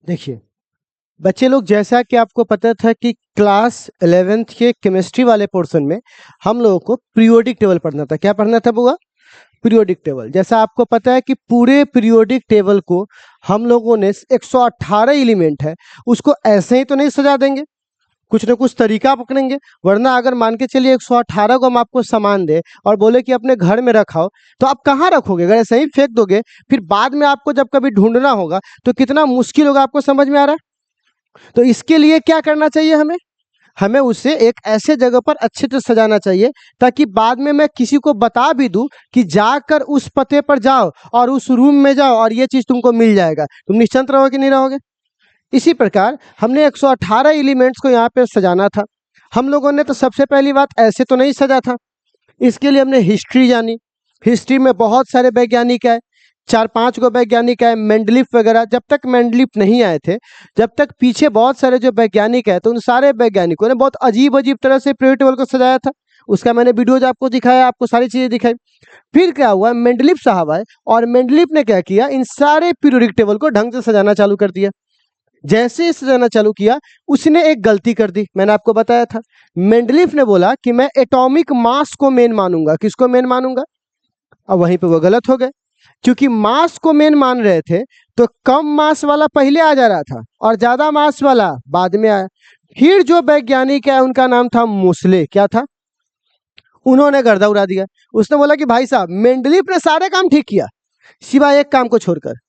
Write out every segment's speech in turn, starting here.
देखिए बच्चे लोग, जैसा कि आपको पता था कि क्लास 11th के केमिस्ट्री वाले पोर्शन में हम लोगों को पीरियोडिक टेबल पढ़ना था। क्या पढ़ना था बुआ? Periodic table. जैसा आपको पता है कि पूरे पीरियोडिक टेबल को हम लोगों ने 118 एलिमेंट है, उसको ऐसे ही तो नहीं सजा देंगे, कुछ ना कुछ तरीका पकड़ेंगे। वरना अगर मान के चलिए 118 को हम आपको सामान दे और बोले कि अपने घर में रखाओ, तो आप कहाँ रखोगे? अगर ऐसे ही फेंक दोगे, फिर बाद में आपको जब कभी ढूंढना होगा तो कितना मुश्किल होगा। आपको समझ में आ रहा है? तो इसके लिए क्या करना चाहिए हमें? हमें उसे एक ऐसे जगह पर अच्छे से सजाना चाहिए ताकि बाद में मैं किसी को बता भी दूं कि जाकर उस पते पर जाओ और उस रूम में जाओ और ये चीज तुमको मिल जाएगा। तुम निश्चिंत रहोगे कि नहीं रहोगे? इसी प्रकार हमने 118 एलिमेंट्स को यहाँ पे सजाना था। हम लोगों ने तो सबसे पहली बात ऐसे तो नहीं सजा था। इसके लिए हमने हिस्ट्री जानी। हिस्ट्री में बहुत सारे वैज्ञानिक है, 4-5 गो वैज्ञानिक है, मेंडलीफ वगैरह। जब तक मेंडलीफ नहीं आए थे, जब तक पीछे बहुत सारे जो वैज्ञानिक है, तो उन सारे वैज्ञानिकों ने बहुत अजीब अजीब तरह से पीरियोडिक टेबल को सजाया था। उसका मैंने वीडियोज आपको दिखाया, आपको सारी चीजें दिखाई। फिर क्या हुआ, मेंडलीफ साहब आए और मेंडलीफ ने क्या किया, इन सारे पीरियोडिक टेबल को ढंग से सजाना चालू कर दिया। जैसे ही सजाना चालू किया, उसने एक गलती कर दी। मैंने आपको बताया था, मेंडलीफ ने बोला कि मैं एटॉमिक मास को मेन मानूंगा। किसको मेन मानूंगा? अब वहीं पे वो गलत हो गए, क्योंकि मास को मेन मान रहे थे तो कम मास वाला पहले आ जा रहा था और ज्यादा मास वाला बाद में आया। फिर जो वैज्ञानिक है, उनका नाम था मोसले। क्या था? उन्होंने गर्दा उड़ा दिया। उसने बोला कि भाई साहब, मेंडलीफ ने सारे काम ठीक किया सिवाय एक काम को छोड़कर।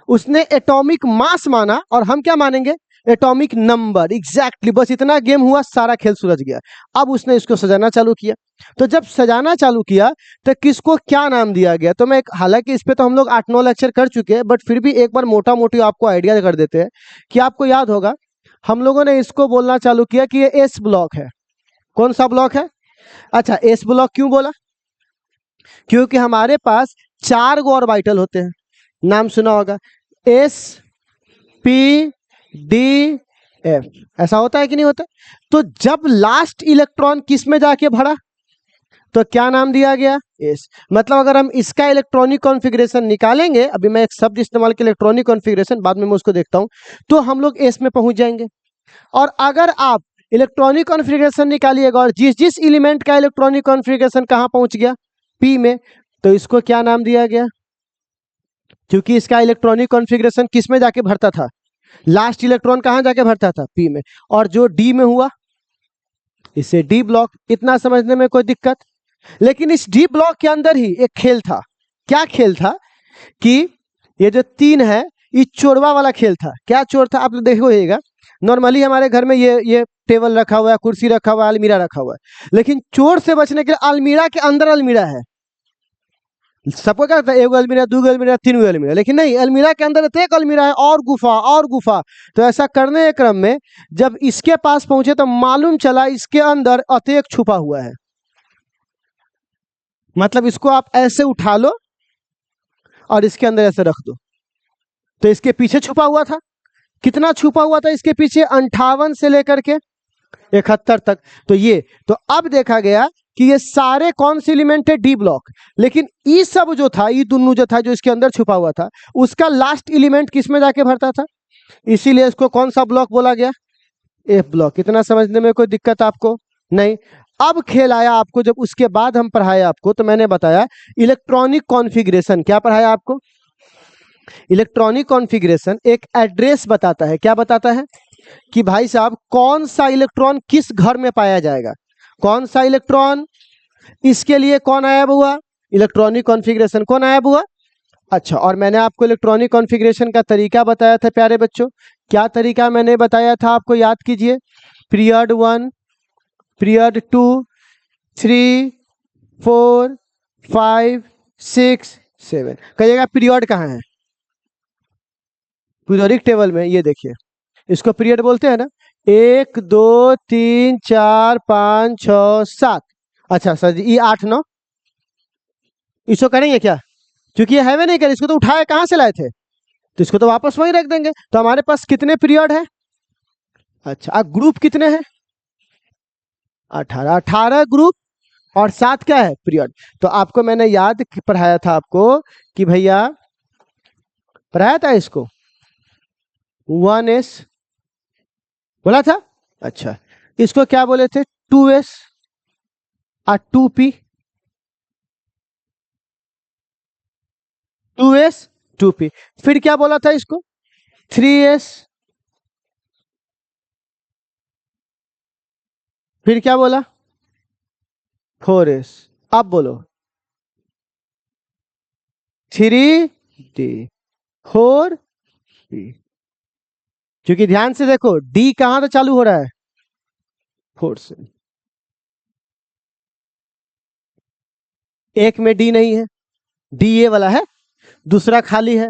उसने एटॉमिक मास माना और हम क्या मानेंगे? Atomic number. एग्जैक्टली, बस इतना गेम हुआ, सारा खेल सुलझ गया। अब उसने इसको सजाना चालू किया। तो जब सजाना चालू किया तो किसको क्या नाम दिया गया? तो मैं हालांकि इस पे तो हम लोग 8-9 लेक्चर कर चुके हैं, बट फिर भी एक बार मोटा मोटी आपको आइडिया कर देते हैं कि आपको याद होगा हम लोगों ने इसको बोलना चालू किया कि ये एस ब्लॉक है। कौन सा ब्लॉक है? अच्छा, एस ब्लॉक क्यों बोला? क्योंकि हमारे पास 4 गो ऑर्बिटल होते हैं। नाम सुना होगा, एस, पी, डी, एफ। ऐसा होता है कि नहीं होता? तो जब लास्ट इलेक्ट्रॉन किस में जाके भरा तो क्या नाम दिया गया? एस। मतलब अगर हम इसका इलेक्ट्रॉनिक कॉन्फ़िगरेशन निकालेंगे, अभी मैं एक शब्द इस्तेमाल किया इलेक्ट्रॉनिक कॉन्फ़िगरेशन, बाद में मैं उसको देखता हूं, तो हम लोग एस में पहुंच जाएंगे। और अगर आप इलेक्ट्रॉनिक कॉन्फ़िगरेशन निकालिएगा और जिस जिस एलिमेंट का इलेक्ट्रॉनिक कॉन्फ़िगरेशन कहां पहुंच गया? पी में, तो इसको क्या नाम दिया गया? क्योंकि इसका इलेक्ट्रॉनिक कॉन्फ़िगरेशन किस में जाके भरता था? लास्ट इलेक्ट्रॉन कहां जाके भरता था? पी में। और जो डी में हुआ, इसे डी ब्लॉक। इतना समझने में कोई दिक्कत? लेकिन इस डी ब्लॉक के अंदर ही एक खेल था। क्या खेल था? कि ये जो 3 है, ये चोरवा वाला खेल था। क्या चोर था? आप लोग देखोगा, नॉर्मली हमारे घर में ये टेबल रखा हुआ है, कुर्सी रखा हुआ है, अलमीरा रखा हुआ है, लेकिन चोर से बचने के लिए अलमीरा के अंदर अलमीरा है। सबको क्या लगता है? 1 गो अलमीरा, 2 गो अलमीरा, 3 गो अलमीरा, लेकिन नहीं, अलमीरा के अंदर एक अलमीरा है और गुफा और गुफा। तो ऐसा करने के क्रम में जब इसके पास पहुंचे तो मालूम चला इसके अंदर अतेक छुपा हुआ है। मतलब इसको आप ऐसे उठा लो और इसके अंदर ऐसे रख दो, तो इसके पीछे छुपा हुआ था। कितना छुपा हुआ था इसके पीछे? 58 से लेकर के 71 तक। तो अब देखा गया कि ये सारे कौन से एलिमेंट है? D block. लेकिन ये सब जो था, ये दोनों जो था, जो इसके अंदर छुपा हुआ था, उसका लास्ट एलिमेंट किस में जाके भरता था? इसीलिए इसको कौन सा ब्लॉक बोला गया? F block. इतना समझने में कोई दिक्कत आपको नहीं? अब खेल आया आपको, जब उसके बाद हम पढ़ाए आपको, तो मैंने बताया इलेक्ट्रॉनिक कॉन्फ़िगरेशन। क्या पढ़ाया आपको? इलेक्ट्रॉनिक कॉन्फ़िगरेशन एक एड्रेस बताता है। क्या बताता है? कि भाई साहब, कौन सा इलेक्ट्रॉन किस घर में पाया जाएगा, कौन सा इलेक्ट्रॉन। इसके लिए कौन आया हुआ? Electronic configuration. कौन आया हुआ? अच्छा, और मैंने आपको इलेक्ट्रॉनिक कॉन्फ़िगरेशन का तरीका बताया था प्यारे बच्चों। क्या तरीका मैंने बताया था आपको? याद कीजिए। Period 1, period 2, 3, 4, 5, 6, 7। कहिएगा पीरियड कहाँ है? पीरियोडिक टेबल में। ये देखिए, इसको पीरियड बोलते हैं ना। 1, 2, 3, 4, 5, 6, 7। अच्छा सर जी, ये 8, 9 इसको करेंगे क्या? क्योंकि ये है नहीं कर, इसको तो उठाए कहाँ से लाए थे, तो इसको तो वापस वहीं रख देंगे। तो हमारे पास कितने पीरियड है? अच्छा, ग्रुप कितने हैं? 18। 18 ग्रुप और 7 क्या है? पीरियड। तो आपको मैंने याद पढ़ाया था आपको कि भैया, पढ़ाया था इसको 1s बोला था। अच्छा, इसको क्या बोले थे? 2s और 2p, 2s 2p। फिर क्या बोला था इसको? 3s, फिर क्या बोला? 4s। अब बोलो 3d 4d, क्योंकि ध्यान से देखो d कहां से चालू हो रहा है? 4 से। एक में d नहीं है, d ये वाला है, दूसरा खाली है,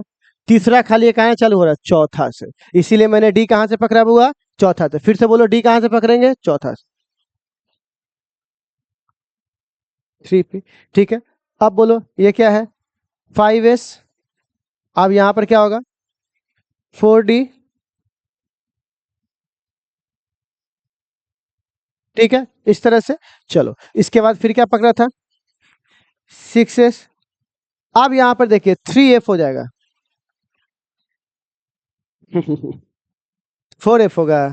तीसरा खाली है, कहां चालू हो रहा है? चौथा से। इसीलिए मैंने डी कहां से पकड़ा हुआ? चौथा से। फिर से बोलो डी कहां से पकड़ेंगे? चौथा से। 3p, ठीक है। अब बोलो ये क्या है? 5s। अब यहां पर क्या होगा? 4d, ठीक है, इस तरह से। चलो इसके बाद फिर क्या पकड़ा था? 6s। अब यहां पर देखिए 3f हो जाएगा। 4f होगा।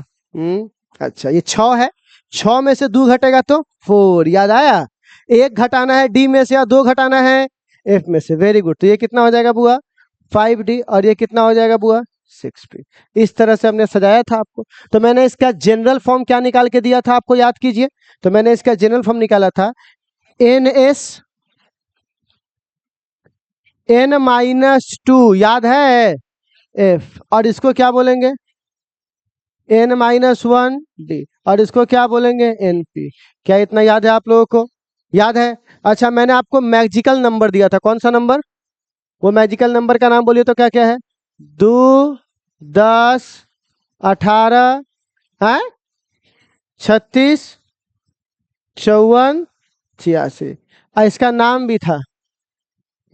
अच्छा, ये 6 है, 6 में से 2 घटेगा तो 4, याद आया? एक घटाना है डी में से या 2 घटाना है एफ में से। Very good. तो ये कितना हो जाएगा बुआ? 5d। और ये कितना हो जाएगा बुआ? 6p। इस तरह से हमने सजाया था आपको। तो मैंने इसका जनरल फॉर्म क्या निकाल के दिया था आपको, याद कीजिए। तो मैंने इसका जनरल फॉर्म निकाला था ns n-2, याद है? f। और इसको क्या बोलेंगे? n-1d। और इसको क्या बोलेंगे? np। क्या इतना याद है आप लोगों को? याद है? अच्छा, मैंने आपको मैजिकल नंबर दिया था, कौन सा नंबर? वो मैजिकल नंबर का नाम बोलिए तो क्या क्या है? 2, 10, 18 है, 36, 54, 86। और इसका नाम भी था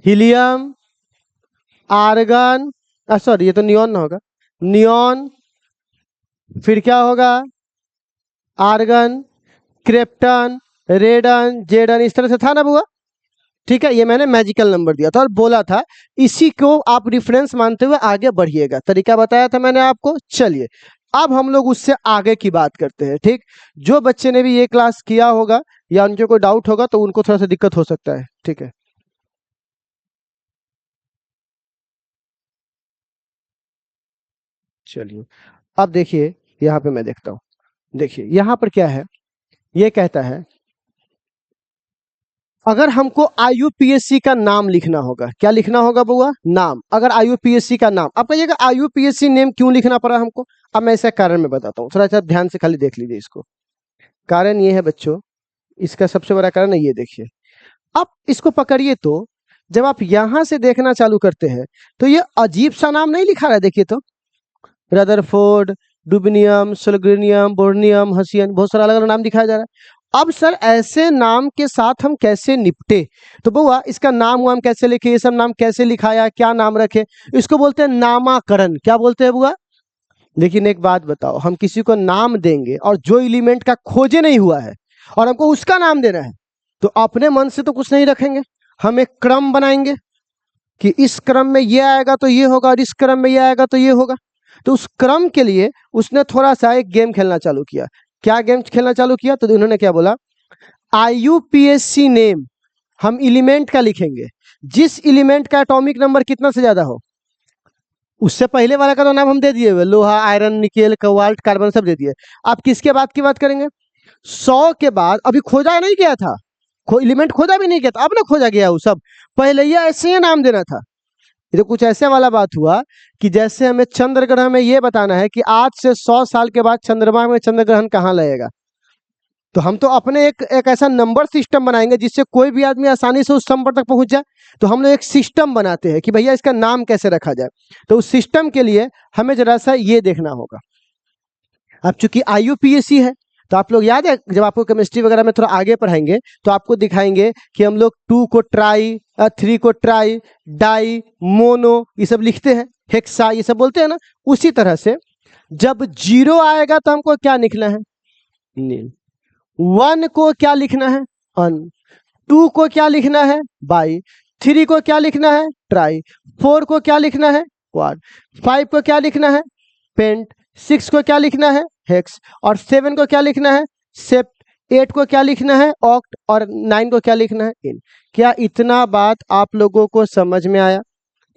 हीलियम, आर्गन, सॉरी ये तो नियॉन ना होगा, नियॉन। फिर क्या होगा? आर्गन, क्रिप्टन, रेडन, जेडन, इस तरह से था ना बुआ? ठीक है, ये मैंने मैजिकल नंबर दिया था और बोला था इसी को आप रेफरेंस मानते हुए आगे बढ़िएगा। तरीका बताया था मैंने आपको। चलिए अब हम लोग उससे आगे की बात करते हैं। ठीक, जो बच्चे ने भी ये क्लास किया होगा या उनके कोई डाउट होगा तो उनको थोड़ा सा दिक्कत हो सकता है। ठीक है, चलिए अब देखिए यहाँ पे मैं देखता हूँ। देखिए यहाँ पर क्या है, ये कहता है अगर हमको आईयूपीएससी का नाम लिखना होगा, क्या लिखना होगा बुआ? नाम। अगर आईयूपीएससी का नाम, आप कहिएगा आईयूपीएससी नेम क्यों लिखना पड़ा हमको? अब मैं इसका कारण में बताता हूँ, थोड़ा सा ध्यान से खाली देख लीजिए इसको। कारण ये है बच्चों, इसका सबसे बड़ा कारण है ये, देखिए। आप इसको पकड़िए तो जब आप यहां से देखना चालू करते हैं तो ये अजीब सा नाम नहीं लिखा रहा है, देखिए तो। रदरफोर्ड, डुबिनियम, सोलग्रेनियम, बोर्नियम, हसियन, बहुत सारा अलग अलग नाम दिखाया जा रहा है। अब सर ऐसे नाम के साथ हम कैसे निपटे? तो बुआ इसका नाम वाम कैसे लिखे, ये सब नाम कैसे लिखाया, क्या नाम रखे? इसको बोलते हैं नामाकरण। क्या बोलते हैं बुआ? लेकिन एक बात बताओ, हम किसी को नाम देंगे और जो एलिमेंट का खोजे नहीं हुआ है और हमको उसका नाम देना है तो अपने मन से तो कुछ नहीं रखेंगे, हम एक क्रम बनाएंगे कि इस क्रम में ये आएगा तो ये होगा और इस क्रम में ये आएगा तो ये होगा। तो उस क्रम के लिए उसने थोड़ा सा एक गेम खेलना चालू किया। क्या गेम खेलना चालू किया? तो उन्होंने क्या बोला, आईयूपीएससी नेम हम एलिमेंट का लिखेंगे जिस एलिमेंट का एटॉमिक नंबर कितना से ज्यादा हो। उससे पहले वाला का तो नाम हम दे दिए हुए, लोहा, आयरन, निकेल, कोबाल्ट, कार्बन सब दे दिए। आप किसके बाद की बात करेंगे? 100 के बाद। अभी खोजा नहीं गया था, एलिमेंट खोजा भी नहीं गया था, अब ना खोजा गया वो सब। पहले ये ऐसे ही नाम देना था। ये तो कुछ ऐसे वाला बात हुआ कि जैसे हमें चंद्र ग्रहण में ये बताना है कि आज से 100 साल के बाद चंद्रमा में चंद्र ग्रहण कहाँ लगेगा। तो हम तो अपने एक ऐसा नंबर सिस्टम बनाएंगे जिससे कोई भी आदमी आसानी से उस नंबर तक पहुंच जाए। तो हम लोग एक सिस्टम बनाते हैं कि भैया इसका नाम कैसे रखा जाए। तो उस सिस्टम के लिए हमें जरा सा ये देखना होगा। अब चूंकि आईयूपीएससी है तो आप लोग याद है जब आपको केमिस्ट्री वगैरह में थोड़ा आगे पढ़ाएंगे तो आपको दिखाएंगे कि हम लोग 2 को ट्राई, 3 को ट्राई, डाई, मोनो ये सब लिखते हैं, हेक्सा ये सब बोलते हैं ना। उसी तरह से जब 0 आएगा तो हमको क्या लिखना है? नील। 1 को क्या लिखना है? अन। 2 को क्या लिखना है? बाई। 3 को क्या लिखना है? ट्राई। 4 को क्या लिखना है? क्वाड। 5 को क्या लिखना है? पेंट, 6 को क्या लिखना है, हेक्स, और 7 को क्या लिखना है, सेप्ट, 8 को क्या लिखना है, ऑक्ट, और 9 को क्या लिखना है, इन। क्या इतना बात आप लोगों को समझ में आया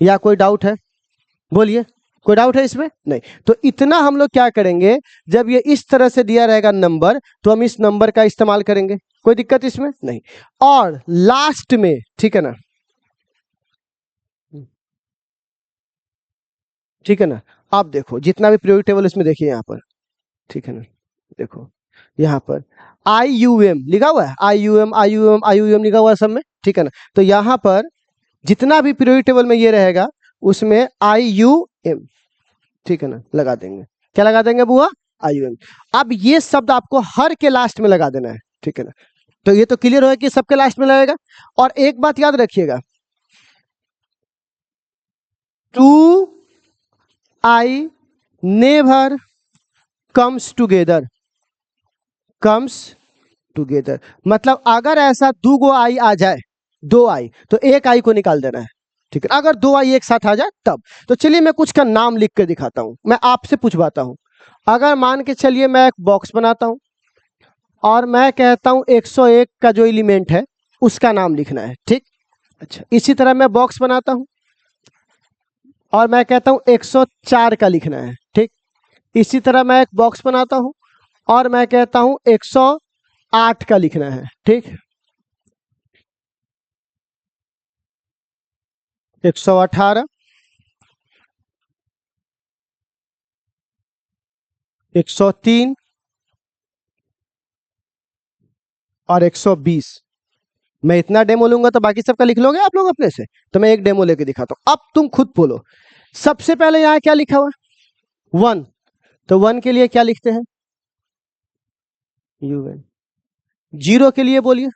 या कोई डाउट है? बोलिए, कोई डाउट है इसमें? नहीं। तो इतना हम लोग क्या करेंगे, जब ये इस तरह से दिया रहेगा नंबर, तो हम इस नंबर का इस्तेमाल करेंगे, कोई दिक्कत इसमें नहीं। और लास्ट में, ठीक है ना, ठीक है ना, आप देखो जितना भी पीरियोडिक टेबल इसमें देखिए यहाँ पर, ठीक है ना, देखो यहाँ पर IUM लिखा हुआ है, IUM IUM IUM लिखा हुआ है सब में, ठीक है ना। तो यहाँ पर जितना भी पीरियोडिक टेबल में ये रहेगा उसमें IUM, ठीक है ना, लगा देंगे। क्या लगा देंगे बुआ? IUM। अब ये शब्द आपको हर के लास्ट में लगा देना है, ठीक है ना। तो ये तो क्लियर हो कि सबके लास्ट में लगेगा। और एक बात याद रखिएगा, 2I never comes together, comes together मतलब अगर ऐसा 2 गो आई आ जाए, 2 आई, तो 1 आई को निकाल देना है, ठीक है। अगर 2 आई एक साथ आ जाए तब। तो चलिए मैं कुछ का नाम लिख के दिखाता हूं, मैं आपसे पूछवाता हूं। अगर मान के चलिए मैं एक बॉक्स बनाता हूं और मैं कहता हूं 101 का जो एलिमेंट है उसका नाम लिखना है, ठीक। अच्छा, इसी तरह मैं बॉक्स बनाता हूं और मैं कहता हूं 104 का लिखना है, ठीक। इसी तरह मैं एक बॉक्स बनाता हूं और मैं कहता हूं 108 का लिखना है, ठीक। 118, 103 और 120। मैं इतना डेमो लूंगा तो बाकी सबका लिख लोगे आप लोग अपने से? तो मैं एक डेमो लेके दिखाता हूं, अब तुम खुद बोलो। सबसे पहले यहां क्या लिखा हुआ? 1। तो 1 के लिए क्या लिखते हैं? UN। 0 के लिए बोलिए।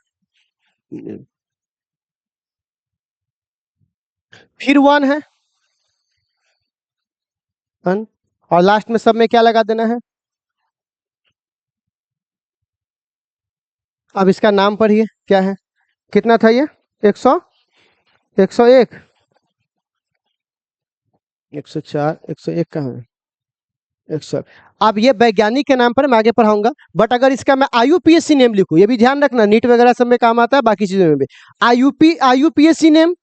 फिर 1 है, अन, और लास्ट में सब में क्या लगा देना है? अब इसका नाम पढ़िए क्या है, कितना था ये? 100, 101, 104, 101 कहाँ है? 100। अब ये वैज्ञानिक के नाम पर मैं आगे पढ़ाऊंगा, बट अगर इसका मैं IUPAC नेम लिखूं, ये भी ध्यान रखना, नीट वगैरह सब में काम आता है, बाकी चीजों में भी। IUPAC नेम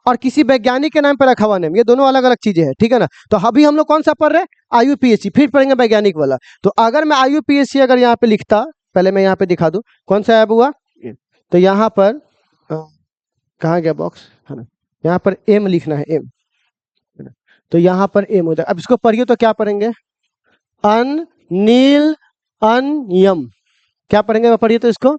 और किसी वैज्ञानिक के नाम पर रखा हुआ नेम, ये दोनों अलग अलग चीजें हैं, ठीक है ना। तो अभी हम लोग कौन सा पढ़ रहे हैं? IUPAC, फिर पढ़ेंगे वैज्ञानिक वाला। तो अगर मैं IUPAC अगर यहाँ पे लिखता, पहले मैं यहाँ पे दिखा दूं कौन सा ऐप हुआ। तो यहाँ पर कहाँ गया बॉक्स, है ना, यहाँ पर M लिखना है, M, तो यहाँ पर M हो जाएगा। अब इसको पढ़िए तो क्या पढ़ेंगे? अन, नील, अनयम। क्या पढ़ेंगे? पढ़िए तो इसको,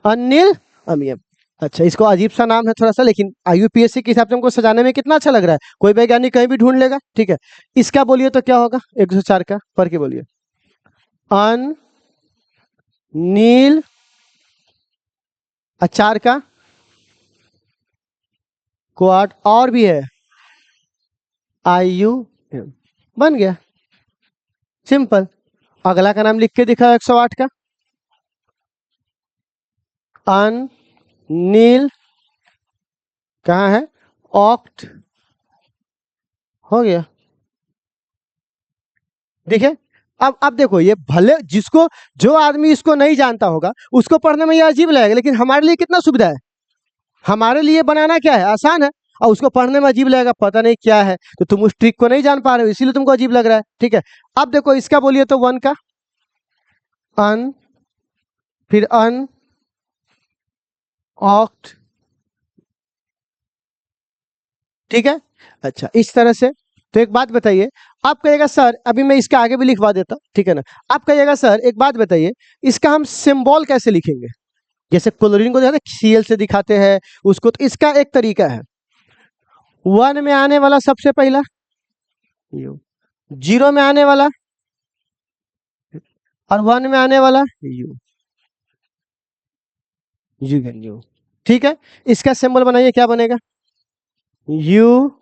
अनिल अमियम। अच्छा, इसको अजीब सा नाम है थोड़ा सा, लेकिन IUPAC के हिसाब से हमको सजाने में कितना अच्छा लग रहा है, कोई वैज्ञानिक कहीं भी ढूंढ लेगा, ठीक है। इसका बोलिए तो क्या होगा? 104 का पढ़ के बोलिए। अन, नील, अचार का, क्वाड, और भी है IUM, बन गया, सिंपल। अगला का नाम लिख के दिखा 108 का, अन, नील, कहाँ है, ऑक्ट, हो गया। देखिए, अब देखो, ये भले जिसको, जो आदमी इसको नहीं जानता होगा उसको पढ़ने में ये अजीब लगेगा, लेकिन हमारे लिए कितना सुविधा है, हमारे लिए बनाना क्या है, आसान है। और उसको पढ़ने में अजीब लगेगा, पता नहीं क्या है, तो तुम उस ट्रिक को नहीं जान पा रहे हो, इसीलिए तुमको अजीब लग रहा है, ठीक है। अब देखो इसका बोलिए तो 1 का, अन, फिर अन, ऑक्ट, ठीक है। अच्छा, इस तरह से। तो एक बात बताइए, आप कहिएगा सर, अभी मैं इसके आगे भी लिखवा देता, ठीक है ना। आप कहिएगा सर एक बात बताइए, इसका हम सिंबल कैसे लिखेंगे? जैसे क्लोरीन को जो है ना Cl से दिखाते हैं उसको, तो इसका एक तरीका है, 1 में आने वाला सबसे पहला U, 0 में आने वाला, और 1 में आने वाला U, U, ठीक है। इसका सिंबल बनाइए, क्या बनेगा? UNQ।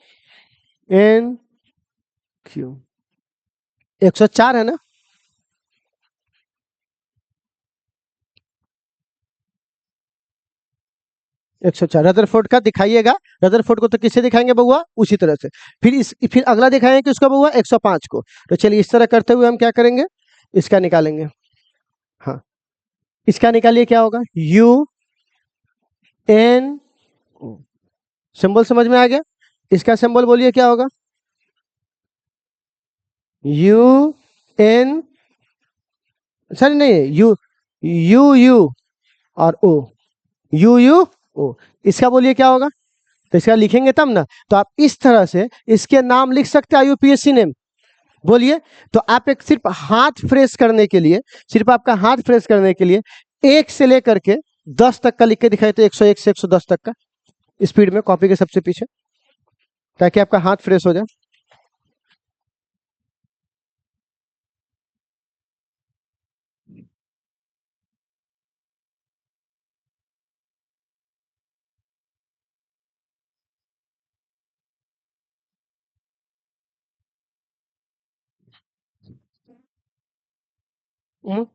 104 है ना? 104 रदरफोर्ड का दिखाइएगा। रदरफोर्ड को तो किससे दिखाएंगे बउआ? उसी तरह से। फिर अगला दिखाएंगे किसका बउआ? 105 को। तो चलिए इस तरह करते हुए हम क्या करेंगे, इसका निकालेंगे। हाँ, इसका निकालिए, क्या होगा? यू एन, सिंबल समझ में आ गया? इसका सिंबल बोलिए क्या होगा? यू एन, सर नहीं, यू यू यू और ओ, यू यू ओ। इसका बोलिए क्या होगा? तो इसका लिखेंगे तब ना। तो आप इस तरह से इसके नाम लिख सकते हैं, यूपीएससी नेम। बोलिए। तो आप एक सिर्फ हाथ फ्रेश करने के लिए, सिर्फ आपका हाथ फ्रेश करने के लिए 1 से लेकर के 10 तक का लिख के दिखाए थे, 101 से 110 तक का स्पीड में, कॉपी के सबसे पीछे, ताकि आपका हाथ फ्रेश हो जाए। हम्म,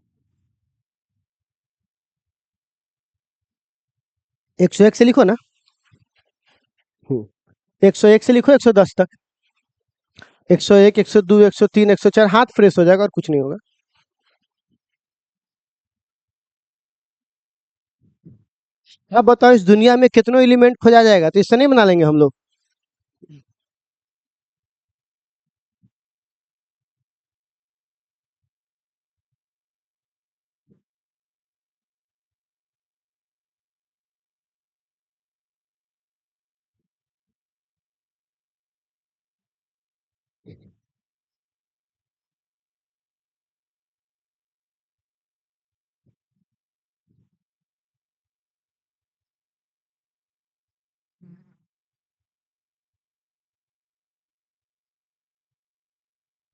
101 से लिखो ना। 101 से लिखो 110 तक। 101, 102, 103, 104, हाथ फ्रेश हो जाएगा और कुछ नहीं होगा। अब बताओ, इस दुनिया में कितनों एलिमेंट खोजा जाएगा, तो इससे नहीं बना लेंगे हम लोग?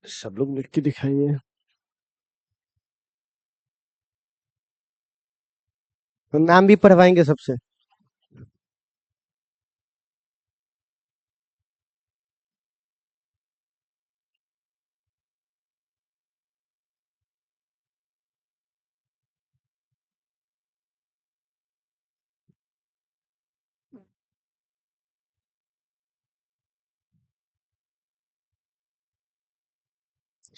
सब लोग लिख के दिखाइए। तो नाम भी पढ़वाएंगे सबसे।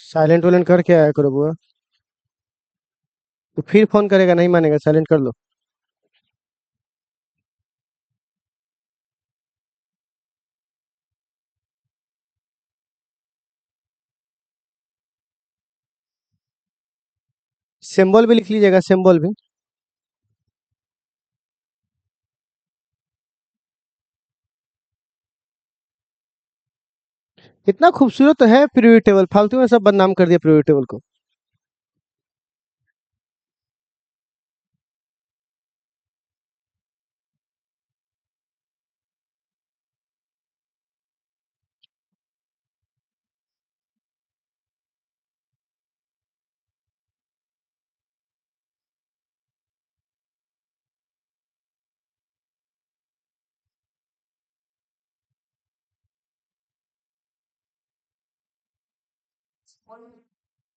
साइलेंट वाइलेंट करके आया करो बुआ। तो फिर फोन करेगा, नहीं मानेगा, साइलेंट कर लो। सिंबल भी लिख लीजिएगा, सिंबल भी। इतना खूबसूरत तो है पीरियोडिक टेबल, फालतू में सब बदनाम कर दिया पीरियोडिक टेबल को।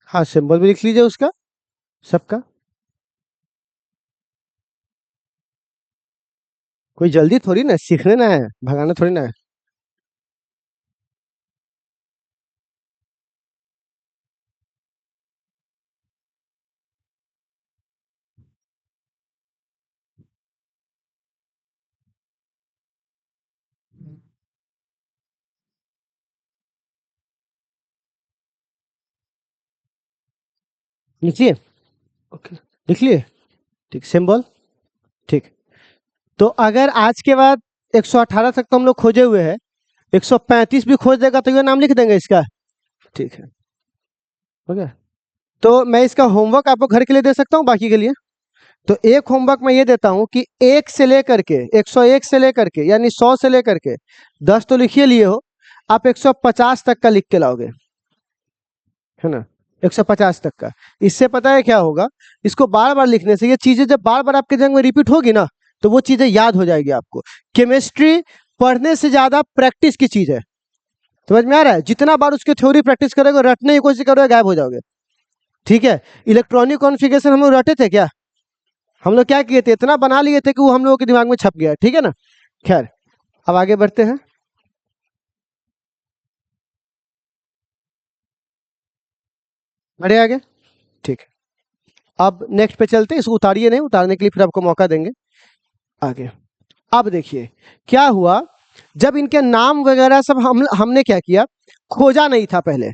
हाँ, सिंबल भी लिख लीजिए उसका, सबका। कोई जल्दी थोड़ी ना, सीखने ना है, भगाना थोड़ी ना है। लिखिए। ओके, लिख लिए। ठीक, सिंबल। ठीक। तो अगर आज के बाद 118 तक तो हम लोग खोजे हुए हैं, 135 भी खोज देगा तो ये नाम लिख देंगे इसका। ठीक है, हो गया। तो मैं इसका होमवर्क आपको घर के लिए दे सकता हूँ, बाकी के लिए। तो एक होमवर्क मैं ये देता हूँ कि 1 से लेकर के 101 से लेकर के, यानी 100 से लेकर के 10 तो लिखिए लिए हो, आप 150 तक का लिख के लाओगे, है ना? 150 तक का। इससे पता है क्या होगा, इसको बार बार लिखने से ये चीजें जब बार बार आपके दिमाग में रिपीट होगी ना, तो वो चीजें याद हो जाएगी आपको। केमिस्ट्री पढ़ने से ज्यादा प्रैक्टिस की चीज है, समझ में आ रहा है? जितना बार उसकी थ्योरी प्रैक्टिस करोगे, रटने की कोशिश करोगे, गायब हो जाओगे। ठीक है, इलेक्ट्रॉनिक कॉन्फ़िगरेशन हम लोग रटे थे क्या? हम लोग क्या किए थे, इतना बना लिए थे कि वो हम लोगों के दिमाग में छप गया, ठीक है ना। खैर अब आगे बढ़ते हैं। बढ़े आगे, ठीक है। अब नेक्स्ट पे चलते हैं, इसको उतारिए नहीं, उतारने के लिए फिर आपको मौका देंगे आगे। अब देखिए क्या हुआ, जब इनके नाम वगैरह सब हमने क्या किया, खोजा नहीं था पहले।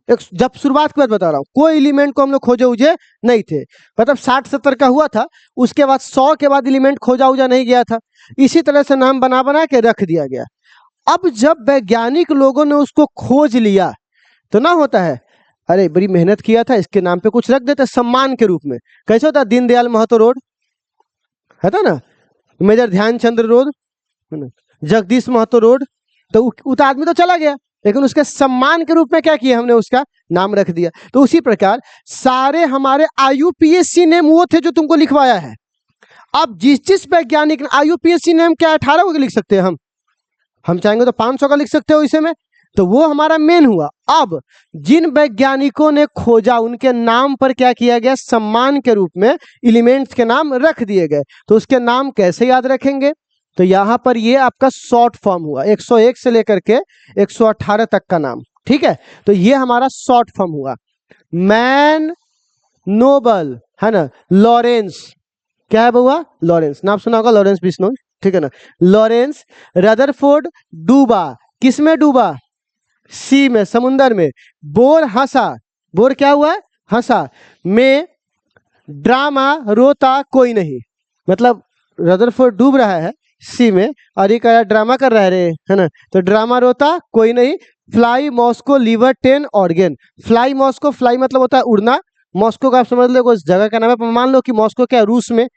जब शुरुआत की बात बता रहा हूँ, कोई एलिमेंट को हम लोग खोजे उजे नहीं थे, मतलब 60-70 का हुआ था, उसके बाद 100 के बाद एलिमेंट खोजा उजा नहीं गया था, इसी तरह से नाम बना बना के रख दिया गया। अब जब वैज्ञानिक लोगों ने उसको खोज लिया तो ना होता है, अरे बड़ी मेहनत किया था, इसके नाम पे कुछ रख देते सम्मान के रूप में। कैसे होता है, दीनदयाल महतो रोड है था ना, major Dhyanchandra road, Jagdish Mahato road, तो उस आदमी तो चला गया, लेकिन उसके सम्मान के रूप में क्या किया, हमने उसका नाम रख दिया। तो उसी प्रकार सारे हमारे IUPAC नेम वो थे जो तुमको लिखवाया है। अब जिस वैज्ञानिक IUPAC नेम क्या 18 को लिख सकते हैं हम चाहेंगे तो 500 का लिख सकते हो इसे में, तो वो हमारा मेन हुआ। अब जिन वैज्ञानिकों ने खोजा उनके नाम पर क्या किया गया, सम्मान के रूप में एलिमेंट्स के नाम रख दिए गए। तो उसके नाम कैसे याद रखेंगे, तो यहां पर ये आपका शॉर्ट फॉर्म हुआ, 101 से लेकर के 118 तक का नाम, ठीक है। तो ये हमारा शॉर्ट फॉर्म हुआ। मैन नोबल है ना, लॉरेंस, क्या है बुआ, लॉरेंस, नाम सुना होगा लॉरेंस बिश्नोई, ठीक है ना। लॉरेंस रदरफोर्ड डूबा, किस में डूबा, सी में, समुंदर में। बोर हंसा, बोर क्या हुआ, हंसा। में ड्रामा रोता कोई नहीं, मतलब रदरफोर्ड डूब रहा है सी में और ये कह ड्रामा कर रहा है रे, है ना, तो ड्रामा रोता कोई नहीं। Fly Moscow liver 10 organ, fly Moscow, fly मतलब होता है उड़ना, मॉस्को का आप समझ लो उस जगह का नाम है, मान लो कि मॉस्को क्या रूस में।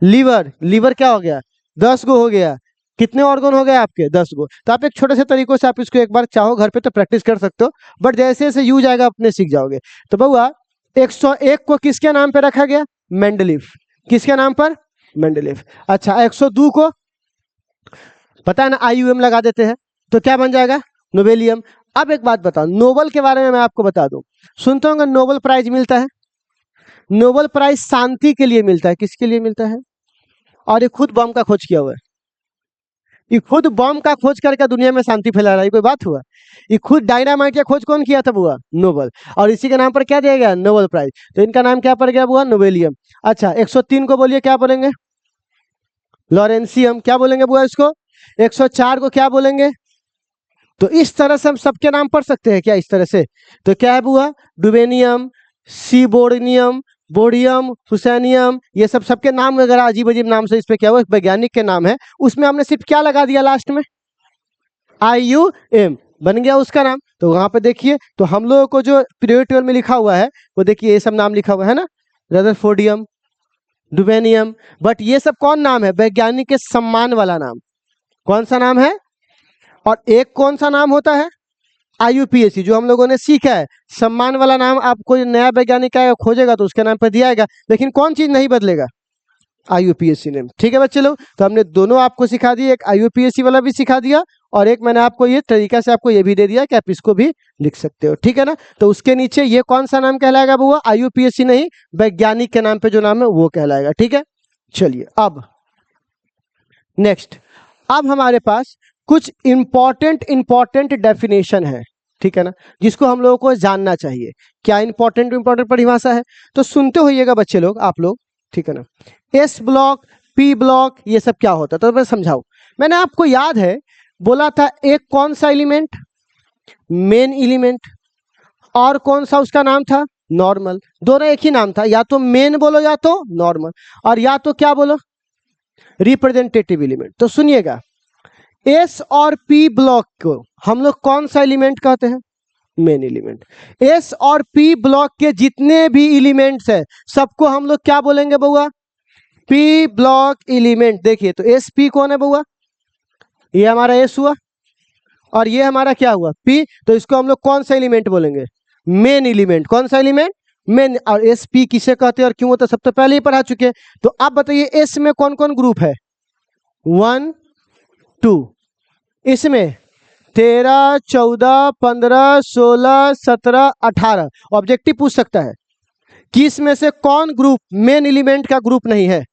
लीवर, लीवर क्या हो गया, 10 गो हो गया। कितने ऑर्गन हो गए आपके, 10 गो। तो आप एक छोटे से तरीकों से आप इसको एक बार चाहो घर पे तो प्रैक्टिस कर सकते हो, बट जैसे जैसे यूज आएगा अपने सीख जाओगे। तो बउआ 101 को किसके नाम पे रखा गया, मेंडलीफ, किसके नाम पर, मेंडलीफ। अच्छा 102 को पता है ना IUM लगा देते हैं, तो क्या बन जाएगा, नोबेलियम। अब एक बात बताओ, नोबल के बारे में मैं आपको बता दूं, सुनते होंगे नोबल प्राइज मिलता है, नोबल प्राइज शांति के लिए मिलता है, किसके लिए मिलता है, और ये खुद बम का खोज किया हुआ है, ये खुद बम का खोज करके दुनिया में शांति फैला रहा है, कोई बात हुआ, ये खुद डायनामाइट का खोज कौन किया था बुआ, नोबल, और इसी के नाम पर क्या दिया गया, नोबल प्राइज। तो इनका नाम क्या पड़ गया बुआ, नोबेलियम। अच्छा 103 को बोलिए क्या बोलेंगे, लॉरेंसियम, क्या बोलेंगे बुआ इसको, 104 को क्या बोलेंगे। तो इस तरह से हम सबके नाम पढ़ सकते हैं क्या, इस तरह से। तो क्या है बुआ, डुबेनियम, सीबोर्नियम, बोडियम, हुसैनियम, ये सब सबके नाम अगर अजीब अजीब नाम से इस पे क्या हुआ, वैज्ञानिक के नाम है, उसमें हमने सिर्फ क्या लगा दिया लास्ट में, IUM, बन गया उसका नाम। तो वहां पे देखिए, तो हम लोगों को जो पीरियोडिक टेबल में लिखा हुआ है वो देखिए ये सब नाम लिखा हुआ है ना, रदरफोर्डियम, डुबेनियम, बट ये सब कौन नाम है, वैज्ञानिक के सम्मान वाला नाम, कौन सा नाम है। और एक कौन सा नाम होता है, IUPAC, जो हम लोगों ने सीखा है, सम्मान वाला नाम। आप कोई नया वैज्ञानिक आएगा खोजेगा तो उसके नाम पर दिया जाएगा, लेकिन कौन चीज नहीं बदलेगा, IUPAC नेम, ठीक है बच्चे लोग। तो हमने दोनों आपको सिखा दिए, एक IUPAC वाला भी सिखा दिया और एक मैंने आपको ये तरीका से आपको ये भी दे दिया कि आप इसको भी लिख सकते हो, ठीक है ना। तो उसके नीचे ये कौन सा नाम कहलाएगा बुआ, IUPAC नहीं, वैज्ञानिक के नाम पे जो नाम है वो कहलाएगा, ठीक है। चलिए अब नेक्स्ट, अब हमारे पास कुछ इंपॉर्टेंट डेफिनेशन है, ठीक है ना, जिसको हम लोगों को जानना चाहिए। क्या इंपॉर्टेंट परिभाषा है, तो सुनते होइएगा बच्चे लोग आप लोग, ठीक है ना। S ब्लॉक, P ब्लॉक, ये सब क्या होता है, तो मैं समझाऊं। मैंने आपको याद है बोला था एक कौन सा एलिमेंट, मेन एलिमेंट, और कौन सा उसका नाम था, नॉर्मल। दोनों एक ही नाम था, या तो मेन बोलो या तो नॉर्मल, और या तो क्या बोलो, रिप्रेजेंटेटिव एलिमेंट। तो सुनिएगा, S और P ब्लॉक को हम लोग कौन सा एलिमेंट कहते हैं, मेन एलिमेंट। S और P ब्लॉक के जितने भी एलिमेंट्स है सबको हम लोग क्या बोलेंगे बउआ, P ब्लॉक एलिमेंट। देखिए तो SP कौन है बउआ, ये हमारा S हुआ, और ये हमारा क्या हुआ, P। तो इसको हम लोग कौन सा एलिमेंट बोलेंगे, मेन एलिमेंट। कौन सा एलिमेंट, मेन। और SP किसे कहते हैं और क्यों होता है सब तो पहले ही पढ़ा चुके हैं। तो आप बताइए S में कौन कौन ग्रुप है, 1 2, इसमें 13 14 15 16 17 18। ऑब्जेक्टिव पूछ सकता है कि इसमें से कौन ग्रुप मेन एलिमेंट का ग्रुप नहीं है,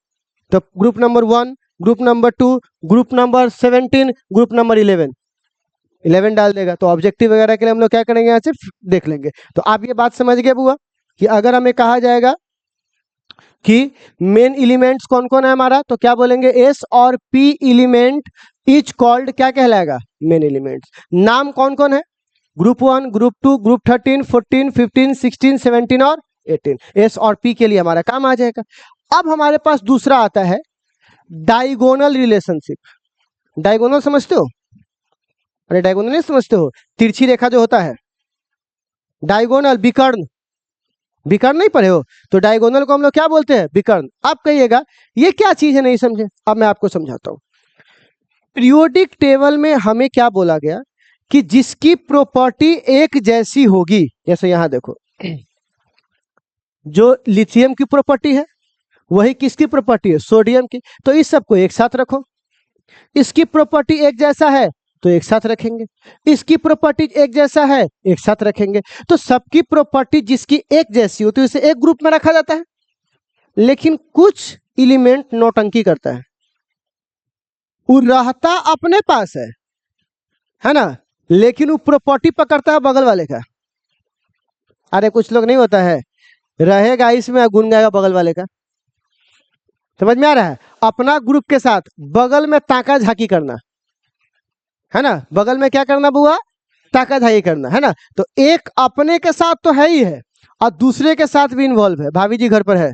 तो group number 1, group number 2, group number 17, group number 11 डाल देगा। तो ऑब्जेक्टिव वगैरह के लिए हम लोग क्या करेंगे, यहाँ से देख लेंगे। तो आप ये बात समझ गए बुआ कि अगर हमें कहा जाएगा कि मेन एलिमेंट्स कौन कौन है हमारा, तो क्या बोलेंगे, एस और पी एलिमेंट इज कॉल्ड, क्या कहलाएगा, मेन एलिमेंट्स। नाम कौन कौन है, ग्रुप 1, ग्रुप 2, ग्रुप 13, 14, 15, 16, 17 और 18, एस और पी के लिए हमारा काम आ जाएगा। अब हमारे पास दूसरा आता है डायगोनल रिलेशनशिप। डायगोनल समझते हो? अरे डायगोनल नहीं समझते हो? तिरछी रेखा जो होता है, डायगोनल, विकर्ण, विकर्ण नहीं पढ़े हो? तो डायगोनल को हम लोग क्या बोलते हैं, विकर्ण। आप कहिएगा ये क्या चीज है, नहीं समझे, अब मैं आपको समझाता हूं। पीरियोडिक टेबल में हमें क्या बोला गया कि जिसकी प्रॉपर्टी एक जैसी होगी, जैसे यहां देखो, जो लिथियम की प्रॉपर्टी है वही किसकी प्रॉपर्टी है, सोडियम की। तो इस सबको एक साथ रखो। इसकी प्रॉपर्टी एक जैसा है तो एक साथ रखेंगे, इसकी प्रॉपर्टी एक जैसा है एक साथ रखेंगे। तो सबकी प्रॉपर्टी जिसकी एक जैसी होती है उसे एक ग्रुप में रखा जाता है। लेकिन कुछ एलिमेंट नौटंकी करता है, वो रहता अपने पास है ना, लेकिन वो प्रॉपर्टी पकड़ता है बगल वाले का। अरे कुछ लोग नहीं होता है, रहेगा इसमें गुन गाएगा बगल वाले का। समझ में आ रहा है? अपना ग्रुप के साथ बगल में ताका झाकी करना है ना, बगल में क्या करना बुआ, ताका झाकी करना है ना। तो एक अपने के साथ तो है ही है और दूसरे के साथ भी इन्वॉल्व है। भाभी जी घर पर है,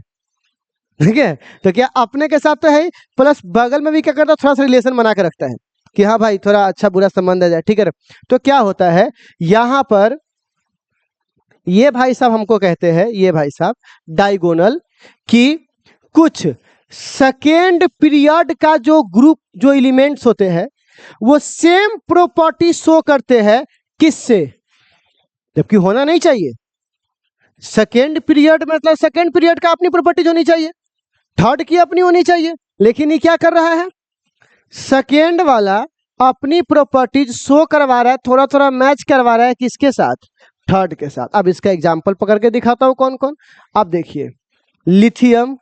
ठीक है, तो क्या अपने के साथ तो है ही, प्लस बगल में भी क्या करता है, थोड़ा सा रिलेशन बना के रखता है कि हाँ भाई थोड़ा अच्छा बुरा संबंध आ जाए, ठीक है। तो क्या होता है यहां पर, ये भाई साहब हमको कहते हैं, ये भाई साहब डायगोनल, कि कुछ सेकेंड पीरियड का जो ग्रुप, जो एलिमेंट्स होते हैं वो सेम प्रॉपर्टी शो करते हैं, किससे, जबकि होना नहीं चाहिए। सेकेंड पीरियड मतलब सेकेंड पीरियड का अपनी प्रॉपर्टी होनी चाहिए, थर्ड की अपनी होनी चाहिए, लेकिन ये क्या कर रहा है, सेकेंड वाला अपनी प्रॉपर्टीज शो करवा रहा है, थोड़ा थोड़ा मैच करवा रहा है किसके साथ, थर्ड के साथ। अब इसका एग्जांपल पकड़ के दिखाता हूं कौन कौन। अब देखिए लिथियम,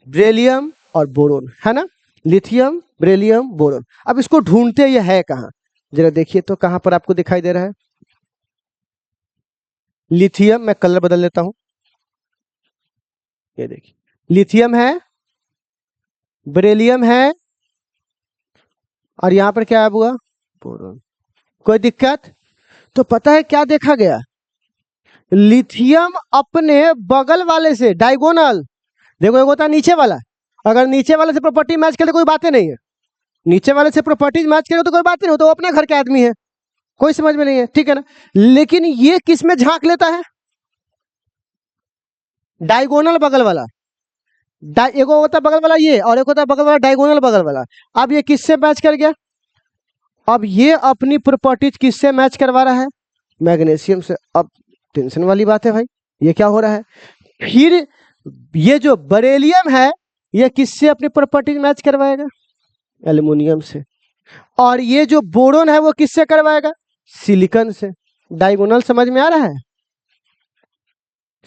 बेरिलियम और बोरोन, है ना, लिथियम, बेरिलियम, बोरोन। अब इसको ढूंढते ये है कहां, जरा देखिए तो कहां पर आपको दिखाई दे रहा है। लिथियम, मैं कलर बदल लेता हूं, ये देखिए लिथियम है, बेरिलियम है और यहां पर क्या हुआ, बोरोन। कोई दिक्कत? तो पता है क्या देखा गया, लिथियम अपने बगल वाले से डायगोनल, देखो एक होता है नीचे वाला, अगर नीचे वाले से प्रॉपर्टी मैच करे तो कोई बातें नहीं है, नीचे वाले से प्रॉपर्टीज मैच करे तो कोई बात नहीं हो, तो वो अपना घर के आदमी है, कोई समझ में नहीं है, ठीक है ना। लेकिन ये किस में झांक लेता है, डायगोनल बगल वाला। एक होता है बगल वाला ये, और एक होता है बगल वाला डायगोनल बगल वाला। अब ये किससे मैच कर गया, अब ये अपनी प्रॉपर्टीज किससे मैच करवा रहा है, मैग्नीशियम से। अब टेंशन वाली बात है भाई, ये क्या हो रहा है, फिर ये जो बेरिलियम है ये किससे अपनी प्रॉपर्टीज मैच करवाएगा, एल्युमिनियम से। और ये जो बोरोन है वो किससे करवाएगा, सिलिकॉन से। डायगोनल समझ में आ रहा है,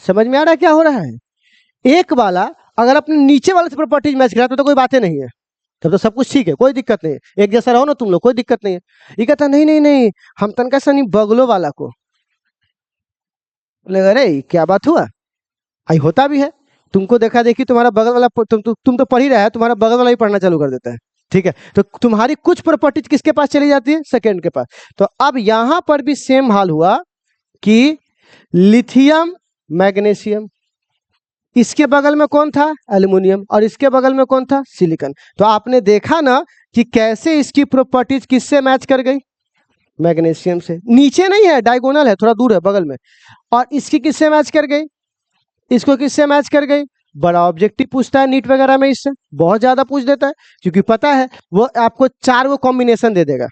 समझ में आ रहा है क्या हो रहा है। एक वाला अगर अपने नीचे वाले से प्रॉपर्टीज मैच कराता तो कोई बातें नहीं है, तब तो सब कुछ ठीक है, कोई दिक्कत नहीं है, एक जैसा रहो ना तुम लोग, कोई दिक्कत नहीं है। ये कहता नहीं नहीं नहीं, हम तनका सा नहीं, बगलो वाला को बोले, अरे क्या बात हुआ, आई होता भी है, तुमको देखा देखी तुम्हारा बगल वाला, तुम तो पढ़ ही रहा है, तुम्हारा बगल वाला ही पढ़ना चालू कर देता है, ठीक है। तो तुम्हारी कुछ प्रॉपर्टीज किसके पास चली जाती है, सेकेंड के पास। तो अब यहां पर भी सेम हाल हुआ कि लिथियम, मैग्नीशियम, इसके बगल में कौन था, एल्युमिनियम, और इसके बगल में कौन था, सिलिकॉन। तो आपने देखा ना कि कैसे इसकी प्रॉपर्टीज किससे मैच कर गई, मैग्नीशियम से। नीचे नहीं है, डायगोनल है, थोड़ा दूर है बगल में। और इसकी किससे मैच कर गई, इसको किससे मैच कर गई। बड़ा ऑब्जेक्टिव पूछता है नीट वगैरह में, इससे बहुत ज्यादा पूछ देता है, क्योंकि पता है वो आपको 4 वो कॉम्बिनेशन दे देगा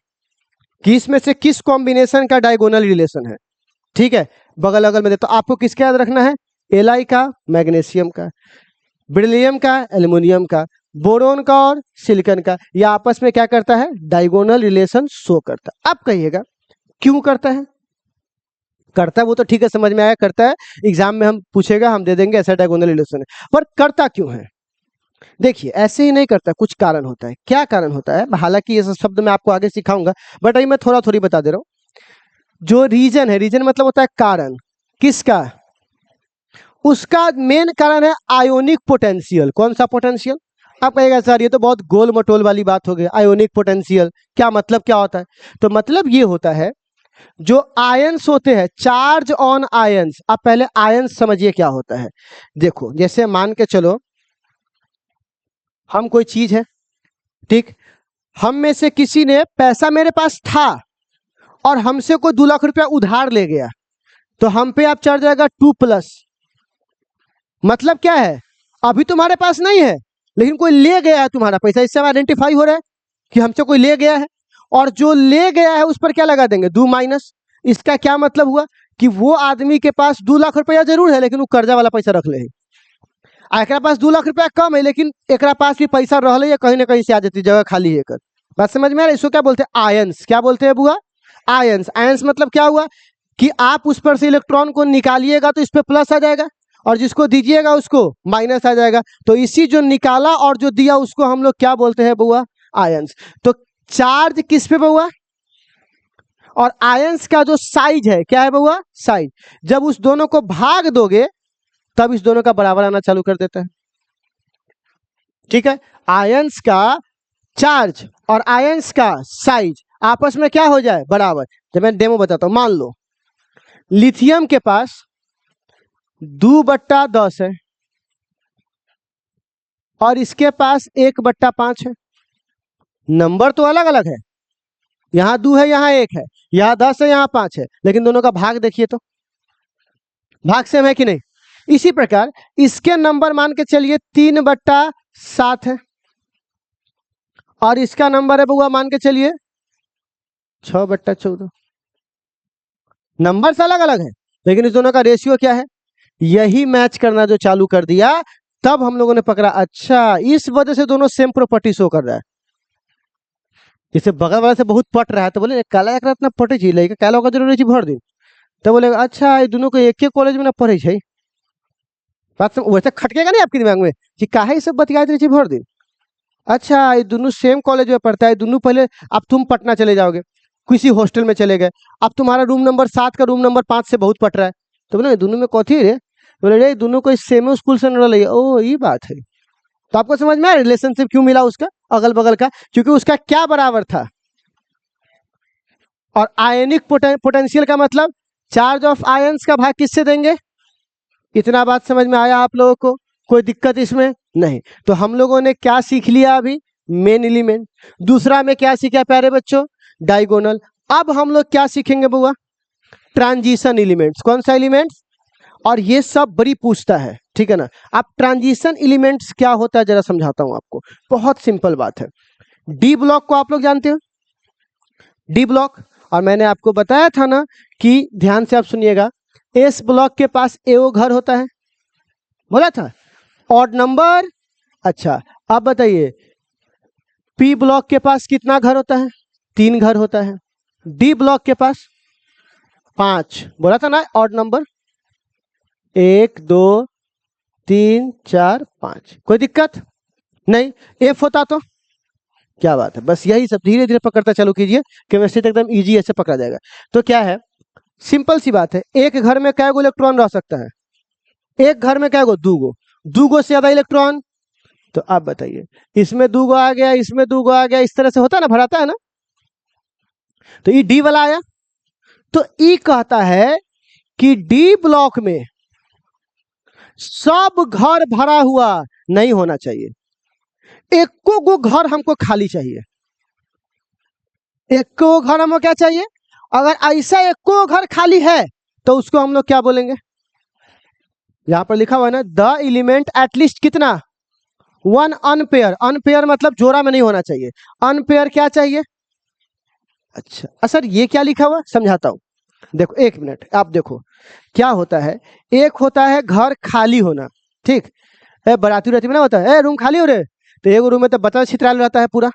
कि इसमें से किस कॉम्बिनेशन का डायगोनल रिलेशन है, ठीक है, बगल अगल में दे। तो आपको किसका याद रखना है, एलाई का, मैग्नीशियम का, बेरिलियम का, एल्युमिनियम का, बोरोन का और सिलिकॉन का। ये आपस में क्या करता है, डायगोनल रिलेशन शो करता है। अब कहिएगा क्यों करता है, करता है वो तो ठीक है, समझ में आया, करता है, एग्जाम में हम पूछेगा हम दे देंगे ऐसा डायगोनल रिलेशन है, पर करता क्यों है। देखिए ऐसे ही नहीं करता, कुछ कारण होता है। क्या कारण होता है, हालांकि ये सब शब्द मैं आपको आगे सिखाऊंगा, बट अभी मैं थोड़ा थोड़ी बता दे रहा हूँ। जो रीजन है, रीजन मतलब होता है कारण, किसका, उसका मेन कारण है आयोनिक पोटेंशियल। कौन सा पोटेंशियल? आप कहेगा सर ये तो बहुत गोल मटोल वाली बात हो गई, आयोनिक पोटेंशियल क्या मतलब, क्या होता है? तो मतलब ये होता है जो आयंस होते हैं, चार्ज ऑन आयंस। आप पहले आयंस समझिए क्या होता है। देखो जैसे मान के चलो हम कोई चीज है, ठीक, हम में से किसी ने पैसा मेरे पास था और हमसे कोई 2 लाख रुपया उधार ले गया, तो हम पे आप चढ़ जाएगा 2+। मतलब क्या है, अभी तुम्हारे पास नहीं है लेकिन कोई ले गया है तुम्हारा पैसा, इससे आइडेंटिफाई हो रहा है कि हमसे कोई ले गया है। और जो ले गया है उस पर क्या लगा देंगे, 2-। इसका क्या मतलब हुआ कि वो आदमी के पास 2 लाख रुपया जरूर है लेकिन वो कर्जा वाला पैसा रख ले है। एकरा पास 2 लाख रुपया कम है लेकिन एकरा पास भी पैसा रह है, कहीं ना कहीं से आ जाती, जगह खाली है कर। बात समझ में आ रहा है? इसको क्या बोलते हैं, आयंस। क्या बोलते हैं बुआ, आयंस। आयंस मतलब क्या हुआ कि आप उस पर से इलेक्ट्रॉन को निकालिएगा तो इस पे प्लस आ जाएगा और जिसको दीजिएगा उसको माइनस आ जाएगा। तो इसी जो निकाला और जो दिया उसको हम लोग क्या बोलते हैं बुआ, आयंस। तो चार्ज किस पे बुआ, और आयंस का जो साइज है क्या है बुआ, साइज। जब उस दोनों को भाग दोगे तब इस दोनों का बराबर आना चालू कर देता है। ठीक है, आयंस का चार्ज और आयंस का साइज आपस में क्या हो जाए, बराबर। जब मैं डेमो बताता हूं, मान लो लिथियम के पास 2/10 है और इसके पास 1/5 है। नंबर तो अलग अलग है, यहां 2 है यहां 1 है, यहां 10 है यहां 5 है, लेकिन दोनों का भाग देखिए तो भाग सेम है कि नहीं। इसी प्रकार इसके नंबर मान के चलिए 3/7 है और इसका नंबर है बुआ मान के चलिए 6/14। नंबर से अलग अलग है लेकिन इस दोनों का रेशियो क्या है, यही मैच करना जो चालू कर दिया तब हम लोगों ने पकड़ा, अच्छा इस वजह से दोनों सेम प्रॉपर्टी शो कर रहा है। जैसे बगल वाले से बहुत पट रहा है तो बोले काला एक इतना पटे छी लेके काला होगा जरूर छी भर दिन, तो बोले अच्छा ये दोनों को एक ही कॉलेज में ना पढ़े छै। बात वैसे खटकेगा नहीं आपके दिमाग में कि काहे ये सब बतियात रही छी भर दिन। अच्छा ये दोनों सेम कॉलेज में पढ़ता है, दोनों पहले अब तुम पटना चले जाओगे, किसी हॉस्टल में चले गए, अब तुम्हारा रूम नंबर 7 का रूम नंबर 5 से बहुत पट रहा है, तो बोले दोनों में कथी रे, बोले रे दोनों को सेम स्कूल से रहा है। ओ ये बात है। तो आपको समझ में आया रिलेशनशिप क्यों मिला उसका अगल बगल का, क्योंकि उसका क्या बराबर था। और आयनिक पोटेंशियल का मतलब चार्ज ऑफ आयंस का भाग किससे देंगे। इतना बात समझ में आया आप लोगों को, कोई दिक्कत इसमें नहीं। तो हम लोगों ने क्या सीख लिया अभी, मेन एलिमेंट। दूसरा में क्या सीखा प्यारे बच्चों, डायगोनल। अब हम लोग क्या सीखेंगे बुआ, ट्रांजिशन एलिमेंट्स। कौन सा एलिमेंट्स, और ये सब बड़ी पूछता है, ठीक है ना। अब ट्रांजिशन एलिमेंट्स क्या होता है जरा समझाता हूं आपको, बहुत सिंपल बात है। डी ब्लॉक को आप लोग जानते हो, डी ब्लॉक, और मैंने आपको बताया था ना कि ध्यान से आप सुनिएगा, एस ब्लॉक के पास एओ घर होता है, बोला था, ऑड नंबर। अच्छा अब बताइए पी ब्लॉक के पास कितना घर होता है, 3 घर होता है। डी ब्लॉक के पास 5, बोला था ना ऑड नंबर, 1 2 3 4 5। कोई दिक्कत नहीं। एफ होता तो क्या बात है, बस यही सब धीरे धीरे पकड़ता चालू कीजिए, केमिस्ट्री तो एकदम इजी ऐसे पकड़ा जाएगा। तो क्या है, सिंपल सी बात है, एक घर में कै गो इलेक्ट्रॉन रह सकता है, एक घर में कै गो, 2 गो, 2 गो से ज्यादा इलेक्ट्रॉन। तो आप बताइए इसमें 2 गो आ गया, इसमें 2 गो आ गया, इस तरह से होता है ना, भराता है ना। तो ये डी वाला आया, तो ई कहता है कि डी ब्लॉक में सब घर भरा हुआ नहीं होना चाहिए, एको गो घर हमको खाली चाहिए। एको घर हमको क्या चाहिए, अगर ऐसा एको घर खाली है तो उसको हम लोग क्या बोलेंगे, यहां पर लिखा हुआ है ना, द एलिमेंट एटलीस्ट कितना, 1 अनपेयर। अनपेयर मतलब जोड़ा में नहीं होना चाहिए, अनपेयर क्या चाहिए। अच्छा सर ये क्या लिखा हुआ, समझाता हूं। देखो 1 मिनट, आप देखो क्या होता है, एक होता है घर खाली होना, ठीक है, बराती में ना होता है रूम खाली हो रहे, तो एक रूम में तो बच्चा छितराल रहता है पूरा,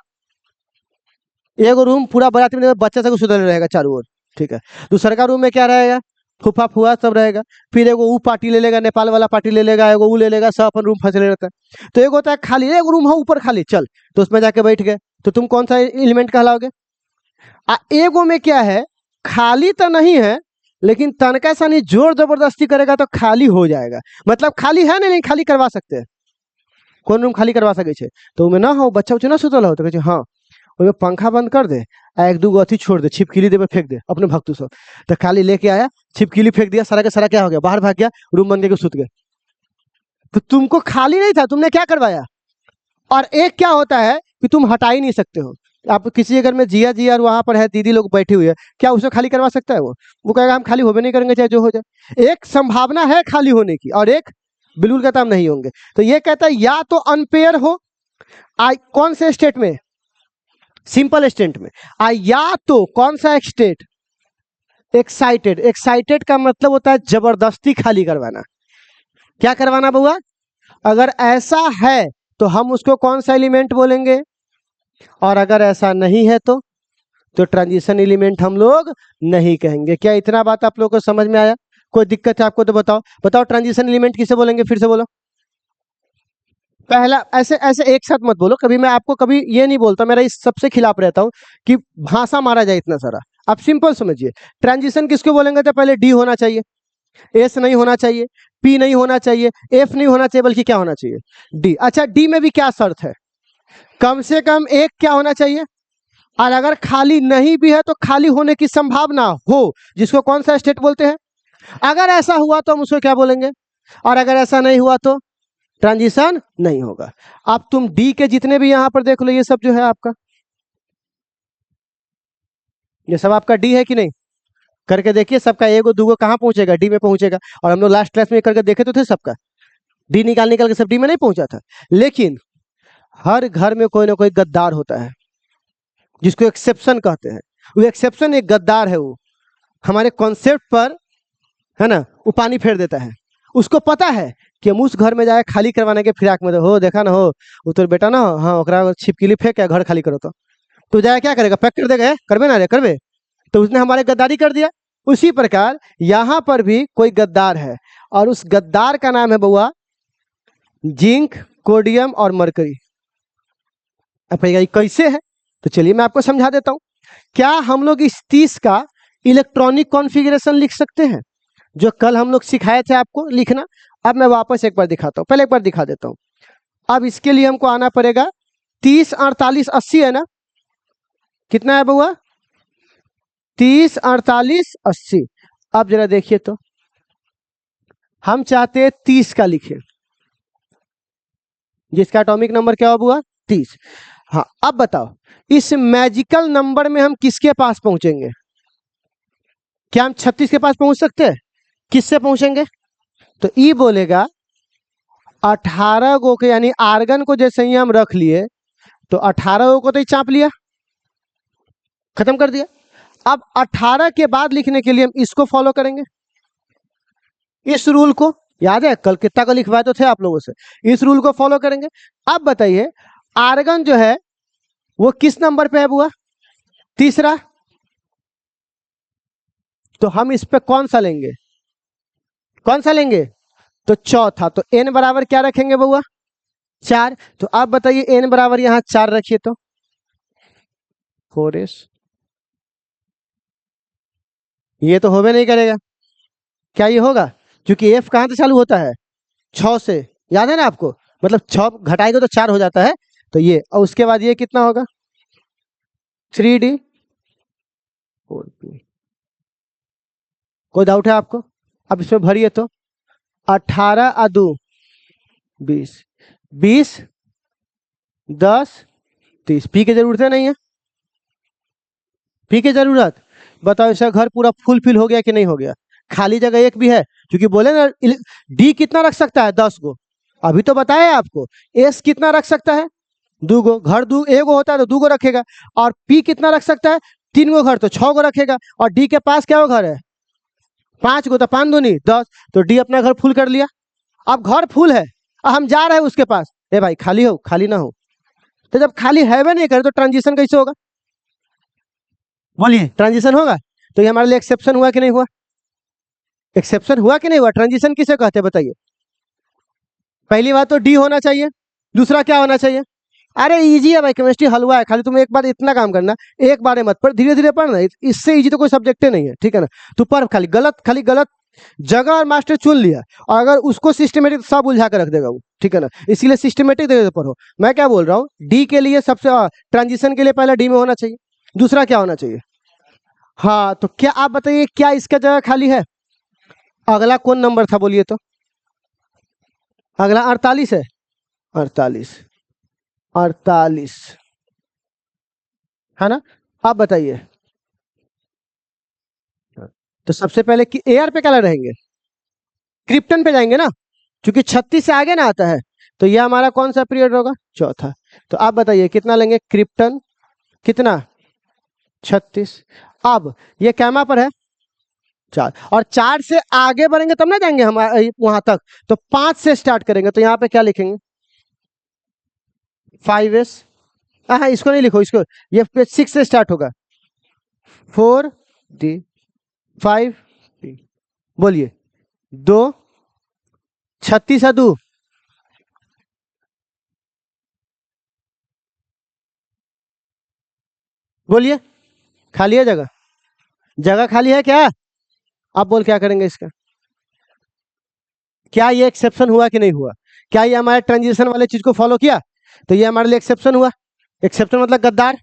एक रूम पूरा बराती में बच्चा सब सुधर रहेगा चारों ओर, ठीक है। दूसरा का रूम में क्या रहेगा, फूफा फुआ सब रहेगा, फिर एगो ऊ पार्टी ले लेगा, नेपाल वाला पार्टी ले लेगा, एगो ऊ ले लेगा, सब अपन रूम फंसले रहता है। तो एक होता है खाली, एक रूम है ऊपर खाली, चल तो उसमें जाके बैठ गए, तो तुम कौन सा एलिमेंट कहलाओगे? एगो में क्या है, खाली तो नहीं है, लेकिन तनका सा नहीं जोर जबरदस्ती करेगा तो खाली हो जाएगा। मतलब खाली है नहीं, लेकिन खाली करवा सकते हैं। कौन रूम खाली करवा सके छे? तो में ना हो बच्चा उच्चा ना सुतल हो तो कहे हाँ ओमे पंखा बंद कर दे, आ एक दूगो अथी छोड़ दे, छिपकली देवे फेंक दे अपने भक्तु सब। तो खाली लेके आया, छिपकली फेंक दिया, सारा का सारा क्या हो गया, बाहर भाग गया, रूम बंद करके सुत गए। तो तुमको खाली नहीं था, तुमने क्या करवाया? और एक क्या होता है कि तुम हटा ही नहीं सकते हो। आप किसी के घर में जिया जी और वहां पर है दीदी लोग बैठी हुई है, क्या उसे खाली करवा सकता है? वो कहेगा हम खाली होबे नहीं करेंगे चाहे जो हो जाए। एक संभावना है खाली होने की, और एक बिल्कुल कहता हम नहीं होंगे। तो ये कहता है या तो अनपेयर हो, कौन से स्टेट में? सिंपल स्टेट में। या तो कौन सा स्टेट? एक्साइटेड। एक्साइटेड का मतलब होता है जबरदस्ती खाली करवाना। क्या करवाना बुआ? अगर ऐसा है तो हम उसको कौन सा एलिमेंट बोलेंगे, और अगर ऐसा नहीं है तो ट्रांजिशन एलिमेंट हम लोग नहीं कहेंगे। क्या इतना बात आप लोगों को समझ में आया? कोई दिक्कत है आपको तो बताओ ट्रांजिशन एलिमेंट किसे बोलेंगे, फिर से बोलो। पहला ऐसे ऐसे एक साथ मत बोलो, कभी मैं आपको कभी ये नहीं बोलता, मेरा इस सबसे खिलाफ रहता हूं कि भाषा मारा जाए इतना सारा। आप सिंपल समझिए, ट्रांजिशन किसको बोलेंगे? तो पहले डी होना चाहिए, एस नहीं होना चाहिए, पी नहीं होना चाहिए, एफ नहीं होना चाहिए, बल्कि क्या होना चाहिए? डी। अच्छा, डी में भी क्या शर्त है? कम से कम एक क्या होना चाहिए, और अगर खाली नहीं भी है तो खाली होने की संभावना हो, जिसको कौन सा स्टेट बोलते हैं? अगर ऐसा हुआ तो हम उसको क्या बोलेंगे, और अगर ऐसा नहीं हुआ तो ट्रांजिशन नहीं होगा। अब तुम डी के जितने भी यहां पर देख लो, ये सब जो है आपका, ये सब आपका डी है कि नहीं? करके देखिए, सबका एगो दूगो कहां पहुंचेगा? डी में पहुंचेगा। और हम लोग लास्ट क्लास में करके देखे तो थे, सबका डी निकाल के सब डी में नहीं पहुंचा था। लेकिन हर घर में कोई ना कोई गद्दार होता है, जिसको एक्सेप्शन कहते हैं। वो एक्सेप्शन एक गद्दार है, वो हमारे कॉन्सेप्ट पर है ना, वो पानी फेर देता है। उसको पता है कि हम उस घर में जाए खाली करवाने के फिराक में, हो देखा ना हो वो तो बेटा ना, हाँ ओकरा छिपकली फेंक के घर खाली करो, तो जाए क्या करेगा? पैक कर देगा, करबे ना रे करबे। तो उसने हमारे गद्दारी कर दिया। उसी प्रकार यहां पर भी कोई गद्दार है, और उस गद्दार का नाम है बउआ जिंक, कोडियम और मरकरी। अब ये कैसे है? तो चलिए मैं आपको समझा देता हूं। क्या हम लोग इस 30 का इलेक्ट्रॉनिक कॉन्फ़िगरेशन लिख सकते हैं, जो कल हम लोग सिखाए थे आपको लिखना? अब मैं वापस एक बार दिखाता हूं, पहले एक बार दिखा देता हूं। अब इसके लिए हमको आना पड़ेगा 30, 48, 80 है ना? कितना है बउआ? 30, 48, 80। अब जरा देखिए तो, हम चाहते हैं 30 का लिखें, जिसका एटॉमिक नंबर क्या हो बुआ? 30। हाँ, अब बताओ इस मैजिकल नंबर में हम किसके पास पहुंचेंगे? क्या हम 36 के पास पहुंच सकते हैं? किससे पहुंचेंगे? तो ई बोलेगा 18 गो के, यानी आर्गन को जैसे ही हम रख लिए तो 18 गो को तो ही चाप लिया, खत्म कर दिया। अब 18 के बाद लिखने के लिए हम इसको फॉलो करेंगे, इस रूल को। याद है कल कितना का लिखवाए तो थे आप लोगों से? इस रूल को फॉलो करेंगे। अब बताइए आर्गन जो है वो किस नंबर पे है बुआ? तीसरा। तो हम इस पे कौन सा लेंगे? कौन सा लेंगे? तो चौथा। तो n बराबर क्या रखेंगे बुआ? 4। तो आप बताइए n बराबर यहां 4 रखिए तो 4s। ये तो होबे नहीं करेगा। क्या ये होगा? क्योंकि f कहां से चालू होता है? 6 से। याद है ना आपको? मतलब 6 घटाएंगे तो 4 हो जाता है। तो ये, और उसके बाद ये कितना होगा? 3d 4p। कोई डाउट है आपको? अब इसमें भरिए तो 18 आ 2 20, 20 10 30। पी की जरूरत है नहीं है? पी की जरूरत बताओ, इसका घर पूरा फुल फिल हो गया कि नहीं हो गया? खाली जगह एक भी है? क्योंकि बोले ना डी कितना रख सकता है? 10 गो। अभी तो बताया आपको। एस कितना रख सकता है? 2 गो। घर एक गो होता है तो 2 गो रखेगा। और पी कितना रख सकता है? 3 गो घर, तो 6 गो रखेगा। और डी के पास क्या घर है? 5 गो, तो 5 दूनी 10। तो डी अपना घर फुल कर लिया। अब घर फुल है, हम जा रहे हैं उसके पास, ए भाई खाली हो खाली ना हो। तो जब खाली है वे नहीं करे तो ट्रांजिशन कैसे होगा? बोलिए, ट्रांजिशन होगा? तो ये हमारे लिए एक्सेप्शन हुआ कि नहीं हुआ? एक्सेप्शन हुआ कि नहीं हुआ? ट्रांजिशन किसे कहते हैं बताइए? पहली बात तो डी होना चाहिए, दूसरा क्या होना चाहिए? अरे इजी है भाई, केमिस्ट्री हलवा है, खाली तुम एक बार इतना काम करना, एक बार मत पढ़, धीरे धीरे पढ़ना, इससे इजी तो कोई सब्जेक्ट ही नहीं है, ठीक है ना? तू पढ़, खाली गलत जगह और मास्टर चुन लिया, और अगर उसको सिस्टमेटिक सब उलझा कर रख देगा वो, ठीक है ना? इसीलिए सिस्टमेटिक दे पढ़ो। मैं क्या बोल रहा हूँ, डी के लिए सबसे ट्रांजिशन के लिए पहले डी में होना चाहिए, दूसरा क्या होना चाहिए? हाँ, तो क्या आप बताइए, क्या इसका जगह खाली है? अगला कौन नंबर था बोलिए तो? अगला 48 है, 48, 48 है ना? आप बताइए। तो सबसे पहले कि एआर पे क्या रहेंगे? क्रिप्टन पे जाएंगे ना, क्योंकि 36 से आगे ना आता है, तो ये हमारा कौन सा पीरियड होगा? चौथा। तो आप बताइए कितना लेंगे? क्रिप्टन कितना? 36। अब ये कैमा पर है 4, और 4 से आगे बढ़ेंगे तब ना जाएंगे हम वहां तक, तो 5 से स्टार्ट करेंगे, तो यहाँ पे क्या लिखेंगे? 5s। हाँ, इसको नहीं लिखो, इसको, ये 6 से स्टार्ट होगा, 4d, 5d, बोलिए 2, 36 है 2, बोलिए खाली है जगह? जगह खाली है क्या? आप बोल क्या करेंगे इसका? क्या ये एक्सेप्शन हुआ कि नहीं हुआ? क्या ये हमारे ट्रांजिशन वाले चीज को फॉलो किया? तो ये हमारे लिए एक्सेप्शन हुआ। एक्सेप्शन मतलब गद्दार,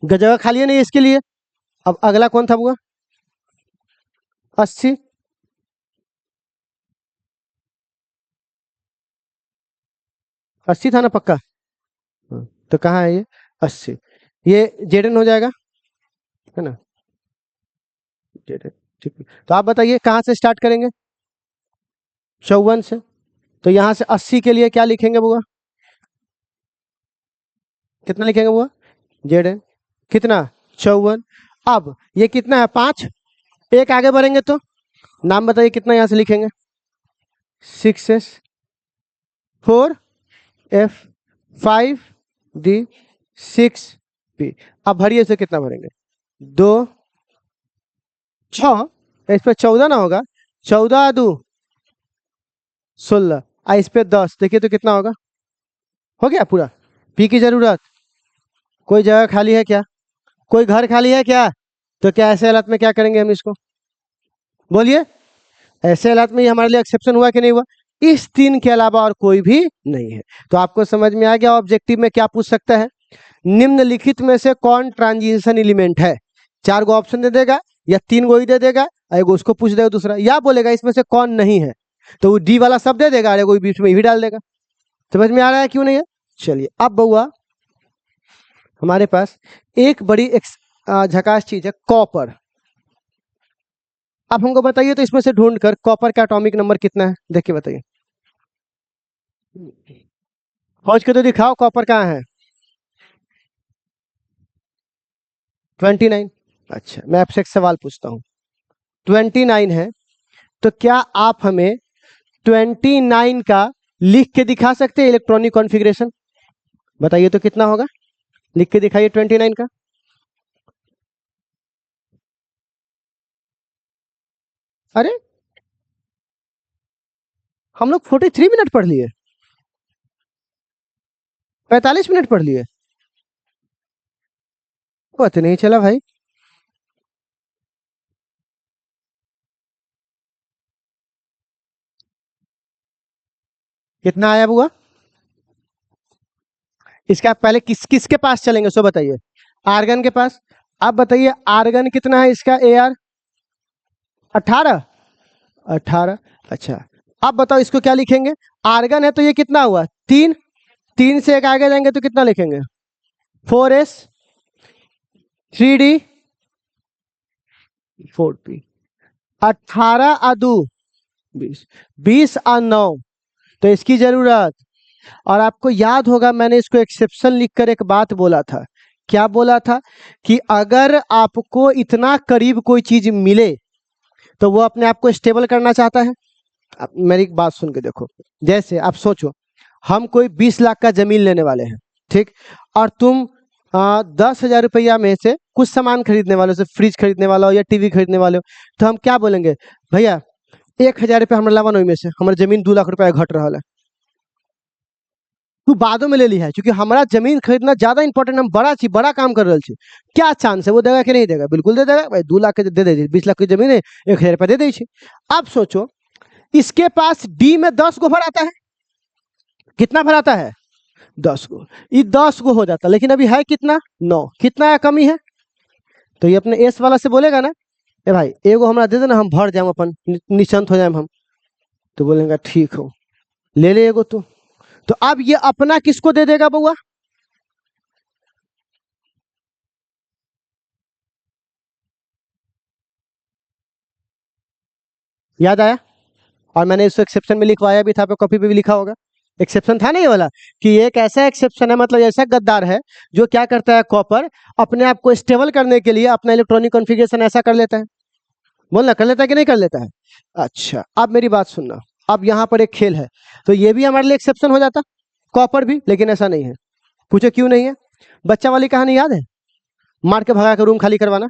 जगह खाली है नहीं इसके लिए। अब अगला कौन था हुआ? 80। 80 था ना पक्का? तो कहाँ है ये? 80, ये जेडन हो जाएगा, है ना? जेडन, ठीक है। तो आप बताइए कहाँ से स्टार्ट करेंगे? 54 से। तो यहाँ से 80 के लिए क्या लिखेंगे बुआ? कितना लिखेंगे बुआ? जेडन कितना? 54। अब ये कितना है? 5। एक आगे बढ़ेंगे तो नाम बताइए कितना यहाँ से लिखेंगे? 6s, 4f, 5d, 6p। अब भरिए से कितना भरेंगे? 2, 6, इस पे 14 ना होगा? 14 2, 16, इस पे 10, देखिए तो कितना होगा? हो गया पूरा। पी की जरूरत? कोई जगह खाली है क्या? कोई घर खाली है क्या? तो क्या ऐसे हालत में क्या करेंगे हम इसको? बोलिए, ऐसे हालात में ये हमारे लिए एक्सेप्शन हुआ कि नहीं हुआ? इस 3 के अलावा और कोई भी नहीं है। तो आपको समझ में आ गया ऑब्जेक्टिव में क्या पूछ सकता है? निम्नलिखित में से कौन ट्रांजिशन एलिमेंट है? 4 गो ऑप्शन दे देगा, या 3 गो ही दे देगा, एगो उसको पूछ देगा दूसरा, या बोलेगा इसमें से कौन नहीं है, तो वो डी वाला सब दे देगा, और एगो बीच में ही डाल देगा। समझ में आ रहा है क्यों नहीं है? चलिए, अब बउआ हमारे पास एक बड़ी झकास चीज है, कॉपर। आप हमको बताइए तो इसमें से ढूंढ कर कॉपर का एटॉमिक नंबर कितना है, देखिए बताइए। खोज के तो दिखाओ, कॉपर कहाँ है? 29। अच्छा, मैं आपसे एक सवाल पूछता हूँ, 29 है, तो क्या आप हमें 29 का लिख के दिखा सकते हैं इलेक्ट्रॉनिक कॉन्फ़िगरेशन? बताइए तो कितना होगा, लिख के दिखाइए 29 का। अरे हम लोग 43 मिनट पढ़ लिए, 45 मिनट पढ़ लिए, पता नहीं चला भाई। कितना आया बुआ? इसका पहले किस किसके पास चलेंगे सो बताइए। आर्गन के पास। आप बताइए आर्गन कितना है इसका? A R 18, 18। अच्छा, आप बताओ इसको क्या लिखेंगे? आर्गन है तो ये कितना हुआ? 3। 3 से एक आगे जाएंगे तो कितना लिखेंगे? 4s, 3d, 4p। 18 आ 2 20, 20 आ 9, तो इसकी जरूरत। और आपको याद होगा मैंने इसको एक्सेप्शन लिखकर एक बात बोला था। क्या बोला था? कि अगर आपको इतना करीब कोई चीज मिले तो वो अपने आप को स्टेबल करना चाहता है। आप मेरी एक बात सुन के देखो, जैसे आप सोचो हम कोई 20 लाख का जमीन लेने वाले हैं, ठीक, और तुम 10,000 रुपया में से कुछ सामान खरीदने वाले हो, फ्रिज खरीदने वाला हो या टीवी खरीदने वाले हो, तो हम क्या बोलेंगे? भैया 1000 रुपया हमारे लावन में से हमारे जमीन 2 लाख रुपया घट रहा है। तू बादों में ले ली है, क्योंकि हमारा जमीन खरीदना ज्यादा इंपॉर्टेंट, हम बड़ा चीज बड़ा काम कर रहे थे। क्या चांस है वो देगा कि नहीं देगा? बिल्कुल दे देगा भाई। 2 लाख के दे दे, 20 लाख की जमीन है, 1000 रुपया दे दे। अब सोचो इसके पास डी में 10 गो भर आता है। कितना भर आता है? 10 गो। ये 10 गो हो जाता, लेकिन अभी है कितना? 9। कितना कमी है? तो ये अपने एस वाला से बोलेगा ना, ए भाई एगो हमरा दे देना, हम भर जाए, अपन निश्चिंत हो जाए हम। तो बोलेगा ठीक हो, ले ले एगो। तो अब ये अपना किसको दे देगा बउआ? याद आया? और मैंने इसको एक्सेप्शन में लिखवाया भी था, पे कॉपी पे भी लिखा होगा। एक्सेप्शन था ना ये वाला, कि एक ऐसा एक्सेप्शन है, मतलब ऐसा गद्दार है जो क्या करता है, कॉपर अपने आप को स्टेबल करने के लिए अपना इलेक्ट्रॉनिक कॉन्फ़िगरेशन ऐसा कर लेता है। बोलना, कर लेता है कि नहीं कर लेता है? अच्छा, अब मेरी बात सुनना। अब यहाँ पर एक खेल है, तो ये भी हमारे लिए एक्सेप्शन हो जाता, कॉपर भी, लेकिन ऐसा नहीं है। पूछो क्यों नहीं है? बच्चा वाली कहानी याद है, मार के भगा कर रूम खाली करवाना?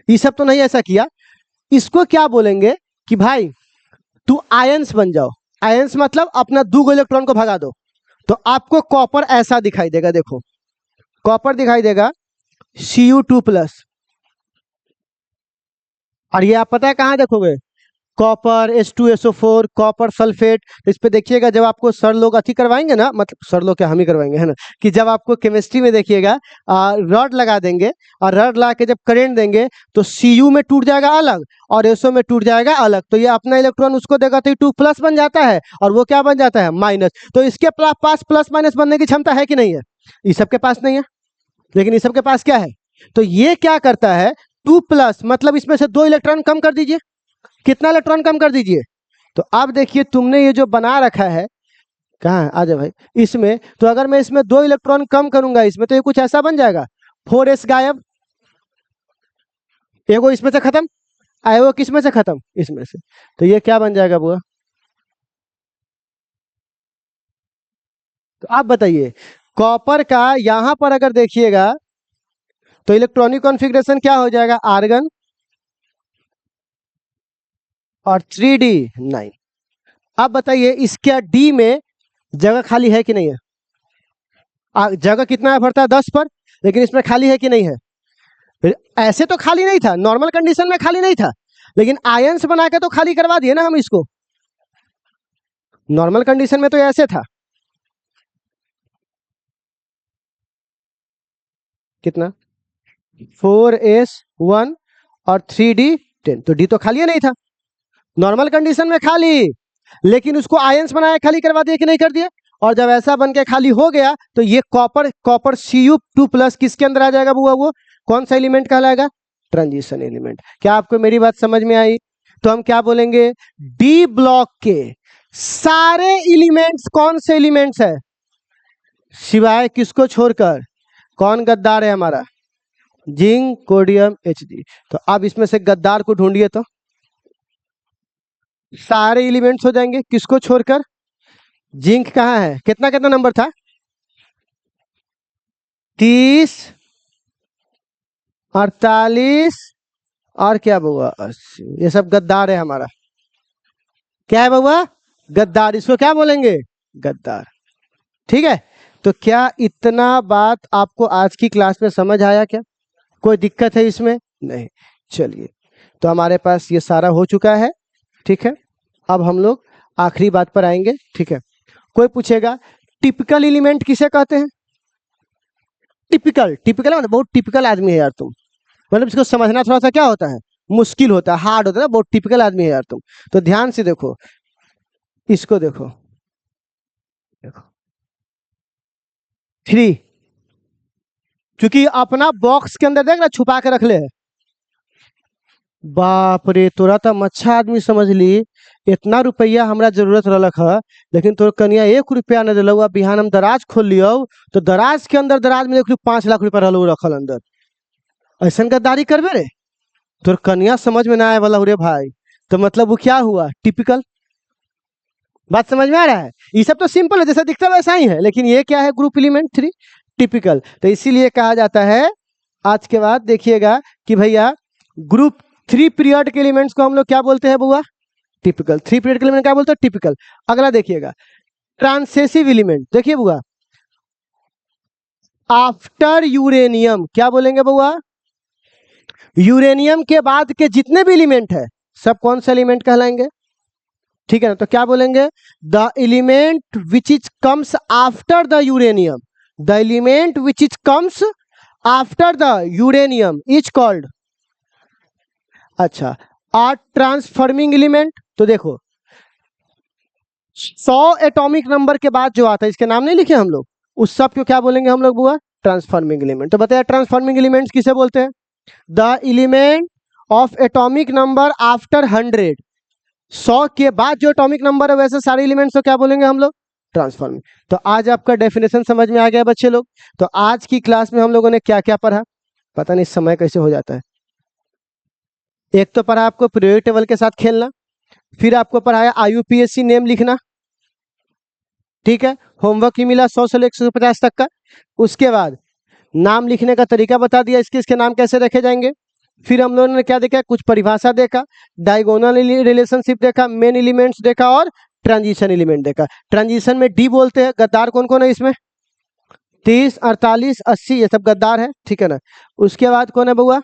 ये सब तो नहीं ऐसा किया। इसको क्या बोलेंगे कि भाई तू आयंस बन जाओ। आयंस मतलब अपना 2 इलेक्ट्रॉन को भगा दो। तो आपको कॉपर ऐसा दिखाई देगा, देखो कॉपर दिखाई देगा Cu2+। और ये आप पता है कहाँ देखोगे? Copper H2SO4, copper sulphate. इस पे देखिएगा, जब आपको सर लोग अथी करवाएंगे ना, मतलब सर लोग क्या, हम ही करवाएंगे है ना, कि जब आपको केमिस्ट्री में देखिएगा रॉड लगा देंगे, और रॉड लगा के जब करंट देंगे तो Cu में टूट जाएगा अलग और SO में टूट जाएगा अलग। तो ये अपना इलेक्ट्रॉन उसको देगा तो 2+ बन जाता है, और वो क्या बन जाता है? माइनस। तो इसके पास प्लस माइनस बनने की क्षमता है कि नहीं है? इस सबके पास नहीं है, लेकिन इस सबके पास क्या है? तो ये क्या करता है, 2+, मतलब इसमें से 2 इलेक्ट्रॉन कम कर दीजिए। कितना इलेक्ट्रॉन कम कर दीजिए? तो अब देखिए तुमने ये जो बना रखा है, कहाँ है? आ जाओ भाई इसमें। तो अगर मैं इसमें 2 इलेक्ट्रॉन कम करूंगा इसमें, तो ये कुछ ऐसा बन जाएगा, 4s गायब, एगो इसमें से खत्म, आएगो किस में से खत्म? इसमें से। तो ये क्या बन जाएगा बुआ? तो आप बताइए, कॉपर का यहां पर अगर देखिएगा तो इलेक्ट्रॉनिक कॉन्फ़िगरेशन क्या हो जाएगा? आर्गन और 3d9। अब बताइए इसके डी में जगह खाली है कि नहीं है? जगह कितना है भरता है? 10 पर, लेकिन इसमें खाली है कि नहीं है? ऐसे तो खाली नहीं था, नॉर्मल कंडीशन में खाली नहीं था, लेकिन आयंस बना के तो खाली करवा दिए ना हम इसको। नॉर्मल कंडीशन में तो ऐसे था, कितना? 4s1 और 3d10। तो डी तो खाली नहीं था, नॉर्मल कंडीशन में खाली, लेकिन उसको आयंस बनाया, खाली करवा दिए कि नहीं कर दिए? और जब ऐसा बन के खाली हो गया तो ये कॉपर Cu2+ किसके अंदर आ जाएगा बुआ? वो कौन सा एलिमेंट कहलाएगा? Transition element. क्या आपको मेरी बात समझ में आई? तो हम क्या बोलेंगे, डी ब्लॉक के सारे एलिमेंट्स कौन से एलिमेंट्स है, सिवाय किसको छोड़कर? कौन गद्दार है हमारा? Zinc, cadmium, Hg। तो अब इसमें से गद्दार को ढूंढिए, तो सारे एलिमेंट्स हो जाएंगे किसको छोड़कर? जिंक कहाँ है? कितना कितना नंबर था? 30, 48 और क्या बउआ 80। ये सब गद्दार है हमारा। क्या है बउआ? गद्दार। इसको क्या बोलेंगे? गद्दार। ठीक है। तो क्या इतना बात आपको आज की क्लास में समझ आया क्या? कोई दिक्कत है इसमें? नहीं। चलिए, तो हमारे पास ये सारा हो चुका है। ठीक है, अब हम लोग आखिरी बात पर आएंगे। ठीक है, कोई पूछेगा टिपिकल एलिमेंट किसे कहते हैं? टिपिकल, टिपिकल मतलब बहुत टिपिकल आदमी है यार तुम, मतलब इसको समझना थोड़ा सा क्या होता है, मुश्किल होता है, हार्ड होता है ना, बहुत टिपिकल आदमी है यार तुम। तो ध्यान से देखो, इसको देखो, देखो 3, क्योंकि अपना बॉक्स के अंदर देख ना छुपा के रख ले। बाप रे, तोरा तो अच्छा आदमी समझ ली। इतना रुपया हमरा जरूरत रख है, लेकिन तोर कनिया 1 रुपया न दिल। बिहान हम दराज खोल लियो तो दराज के अंदर, दराज में देख 5 लाख रुपया रखल अंदर। ऐसा गद्दारी करबे रे? तोर कनिया समझ में ना आए वाला रे भाई। तो मतलब वो क्या हुआ? टिपिकल। बात समझ में आ रहा है? ये सब तो सिंपल है, जैसा दिखता है वैसा ही है, लेकिन ये क्या है? Group element 3, typical. तो इसीलिए कहा जाता है, आज के बाद देखिएगा कि भैया ग्रुप 3 पीरियड के एलिमेंट्स को हम लोग क्या बोलते हैं बुआ? टिपिकल। 3 पीरियड के एलिमेंट क्या बोलते हैं? टिपिकल। अगला देखिएगा, ट्रांसेसिव एलिमेंट। देखिए बुआ, आफ्टर यूरेनियम, क्या बोलेंगे बुआ? यूरेनियम के बाद के जितने भी एलिमेंट है सब कौन सा एलिमेंट कहलाएंगे? ठीक है ना, तो क्या बोलेंगे? The element which is comes after the uranium, the element which is comes after the uranium is called, अच्छा, आ ट्रांसफॉर्मिंग एलिमेंट। तो देखो 100 एटॉमिक नंबर के बाद जो आता है, इसके नाम नहीं लिखे हम लोग, उस सब को क्या बोलेंगे हम लोग बुआ? Transforming element. तो बताया ट्रांसफॉर्मिंग एलिमेंट्स किसे बोलते हैं? The element of atomic number after 100, 100 के बाद जो एटॉमिक नंबर है वैसे सारे एलिमेंट्स को क्या बोलेंगे हम लोग? ट्रांसफॉर्मिंग। तो आज आपका डेफिनेशन समझ में आ गया बच्चे लोग। तो आज की क्लास में हम लोगों ने क्या क्या पढ़ा, पता नहीं समय कैसे हो जाता है। एक तो पढ़ा आपको पीरियोडिक टेबल के साथ खेलना, फिर आपको पढ़ाया IUPAC नेम लिखना, ठीक है, होमवर्क ही मिला 100 से लेकर 150 तक का। उसके बाद नाम लिखने का तरीका बता दिया, इसके नाम कैसे रखे जाएंगे। फिर हम लोगों ने क्या देखा? कुछ परिभाषा देखा, डायगोनल रिलेशनशिप देखा, मेन एलिमेंट्स देखा और ट्रांजिशन एलिमेंट देखा। ट्रांजिशन में डी बोलते हैं। गद्दार कौन कौन है इसमें? 30, 48, 80 ये सब गद्दार है, ठीक है ना। उसके बाद कौन है बुआ?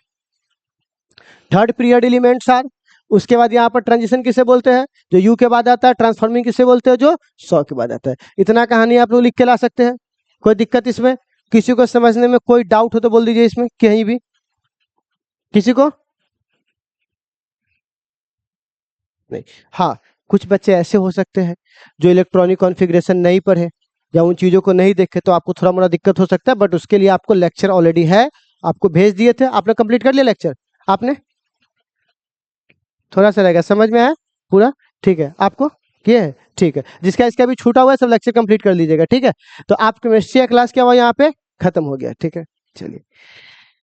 Third period elements are. उसके बाद यहाँ पर ट्रांजिशन किसे बोलते हैं? जो यू के बाद आता है। ट्रांसफॉर्मिंग किसे बोलते हैं? जो 100 के बाद आता है। इतना कहानी आप लोग लिख के ला सकते हैं, कोई दिक्कत इसमें? किसी को समझने में कोई डाउट हो तो बोल दीजिए इसमें कहीं भी, किसी को नहीं? हाँ, कुछ बच्चे ऐसे हो सकते हैं जो इलेक्ट्रॉनिक कॉन्फ़िगरेशन नहीं पढ़े या उन चीज़ों को नहीं देखे, तो आपको थोड़ा मोड़ा दिक्कत हो सकता है, बट उसके लिए आपको लेक्चर ऑलरेडी है, आपको भेज दिए थे, आपने कंप्लीट कर लिया लेक्चर? आपने थोड़ा सा रहेगा, समझ में आया पूरा? ठीक है, आपको ये है, ठीक है। जिसका इसका भी छूटा हुआ है सब लेक्चर कंप्लीट कर लीजिएगा, ठीक है। तो आप केमिस्ट्री का क्लास क्या हुआ यहाँ पे खत्म हो गया, ठीक है। चलिए।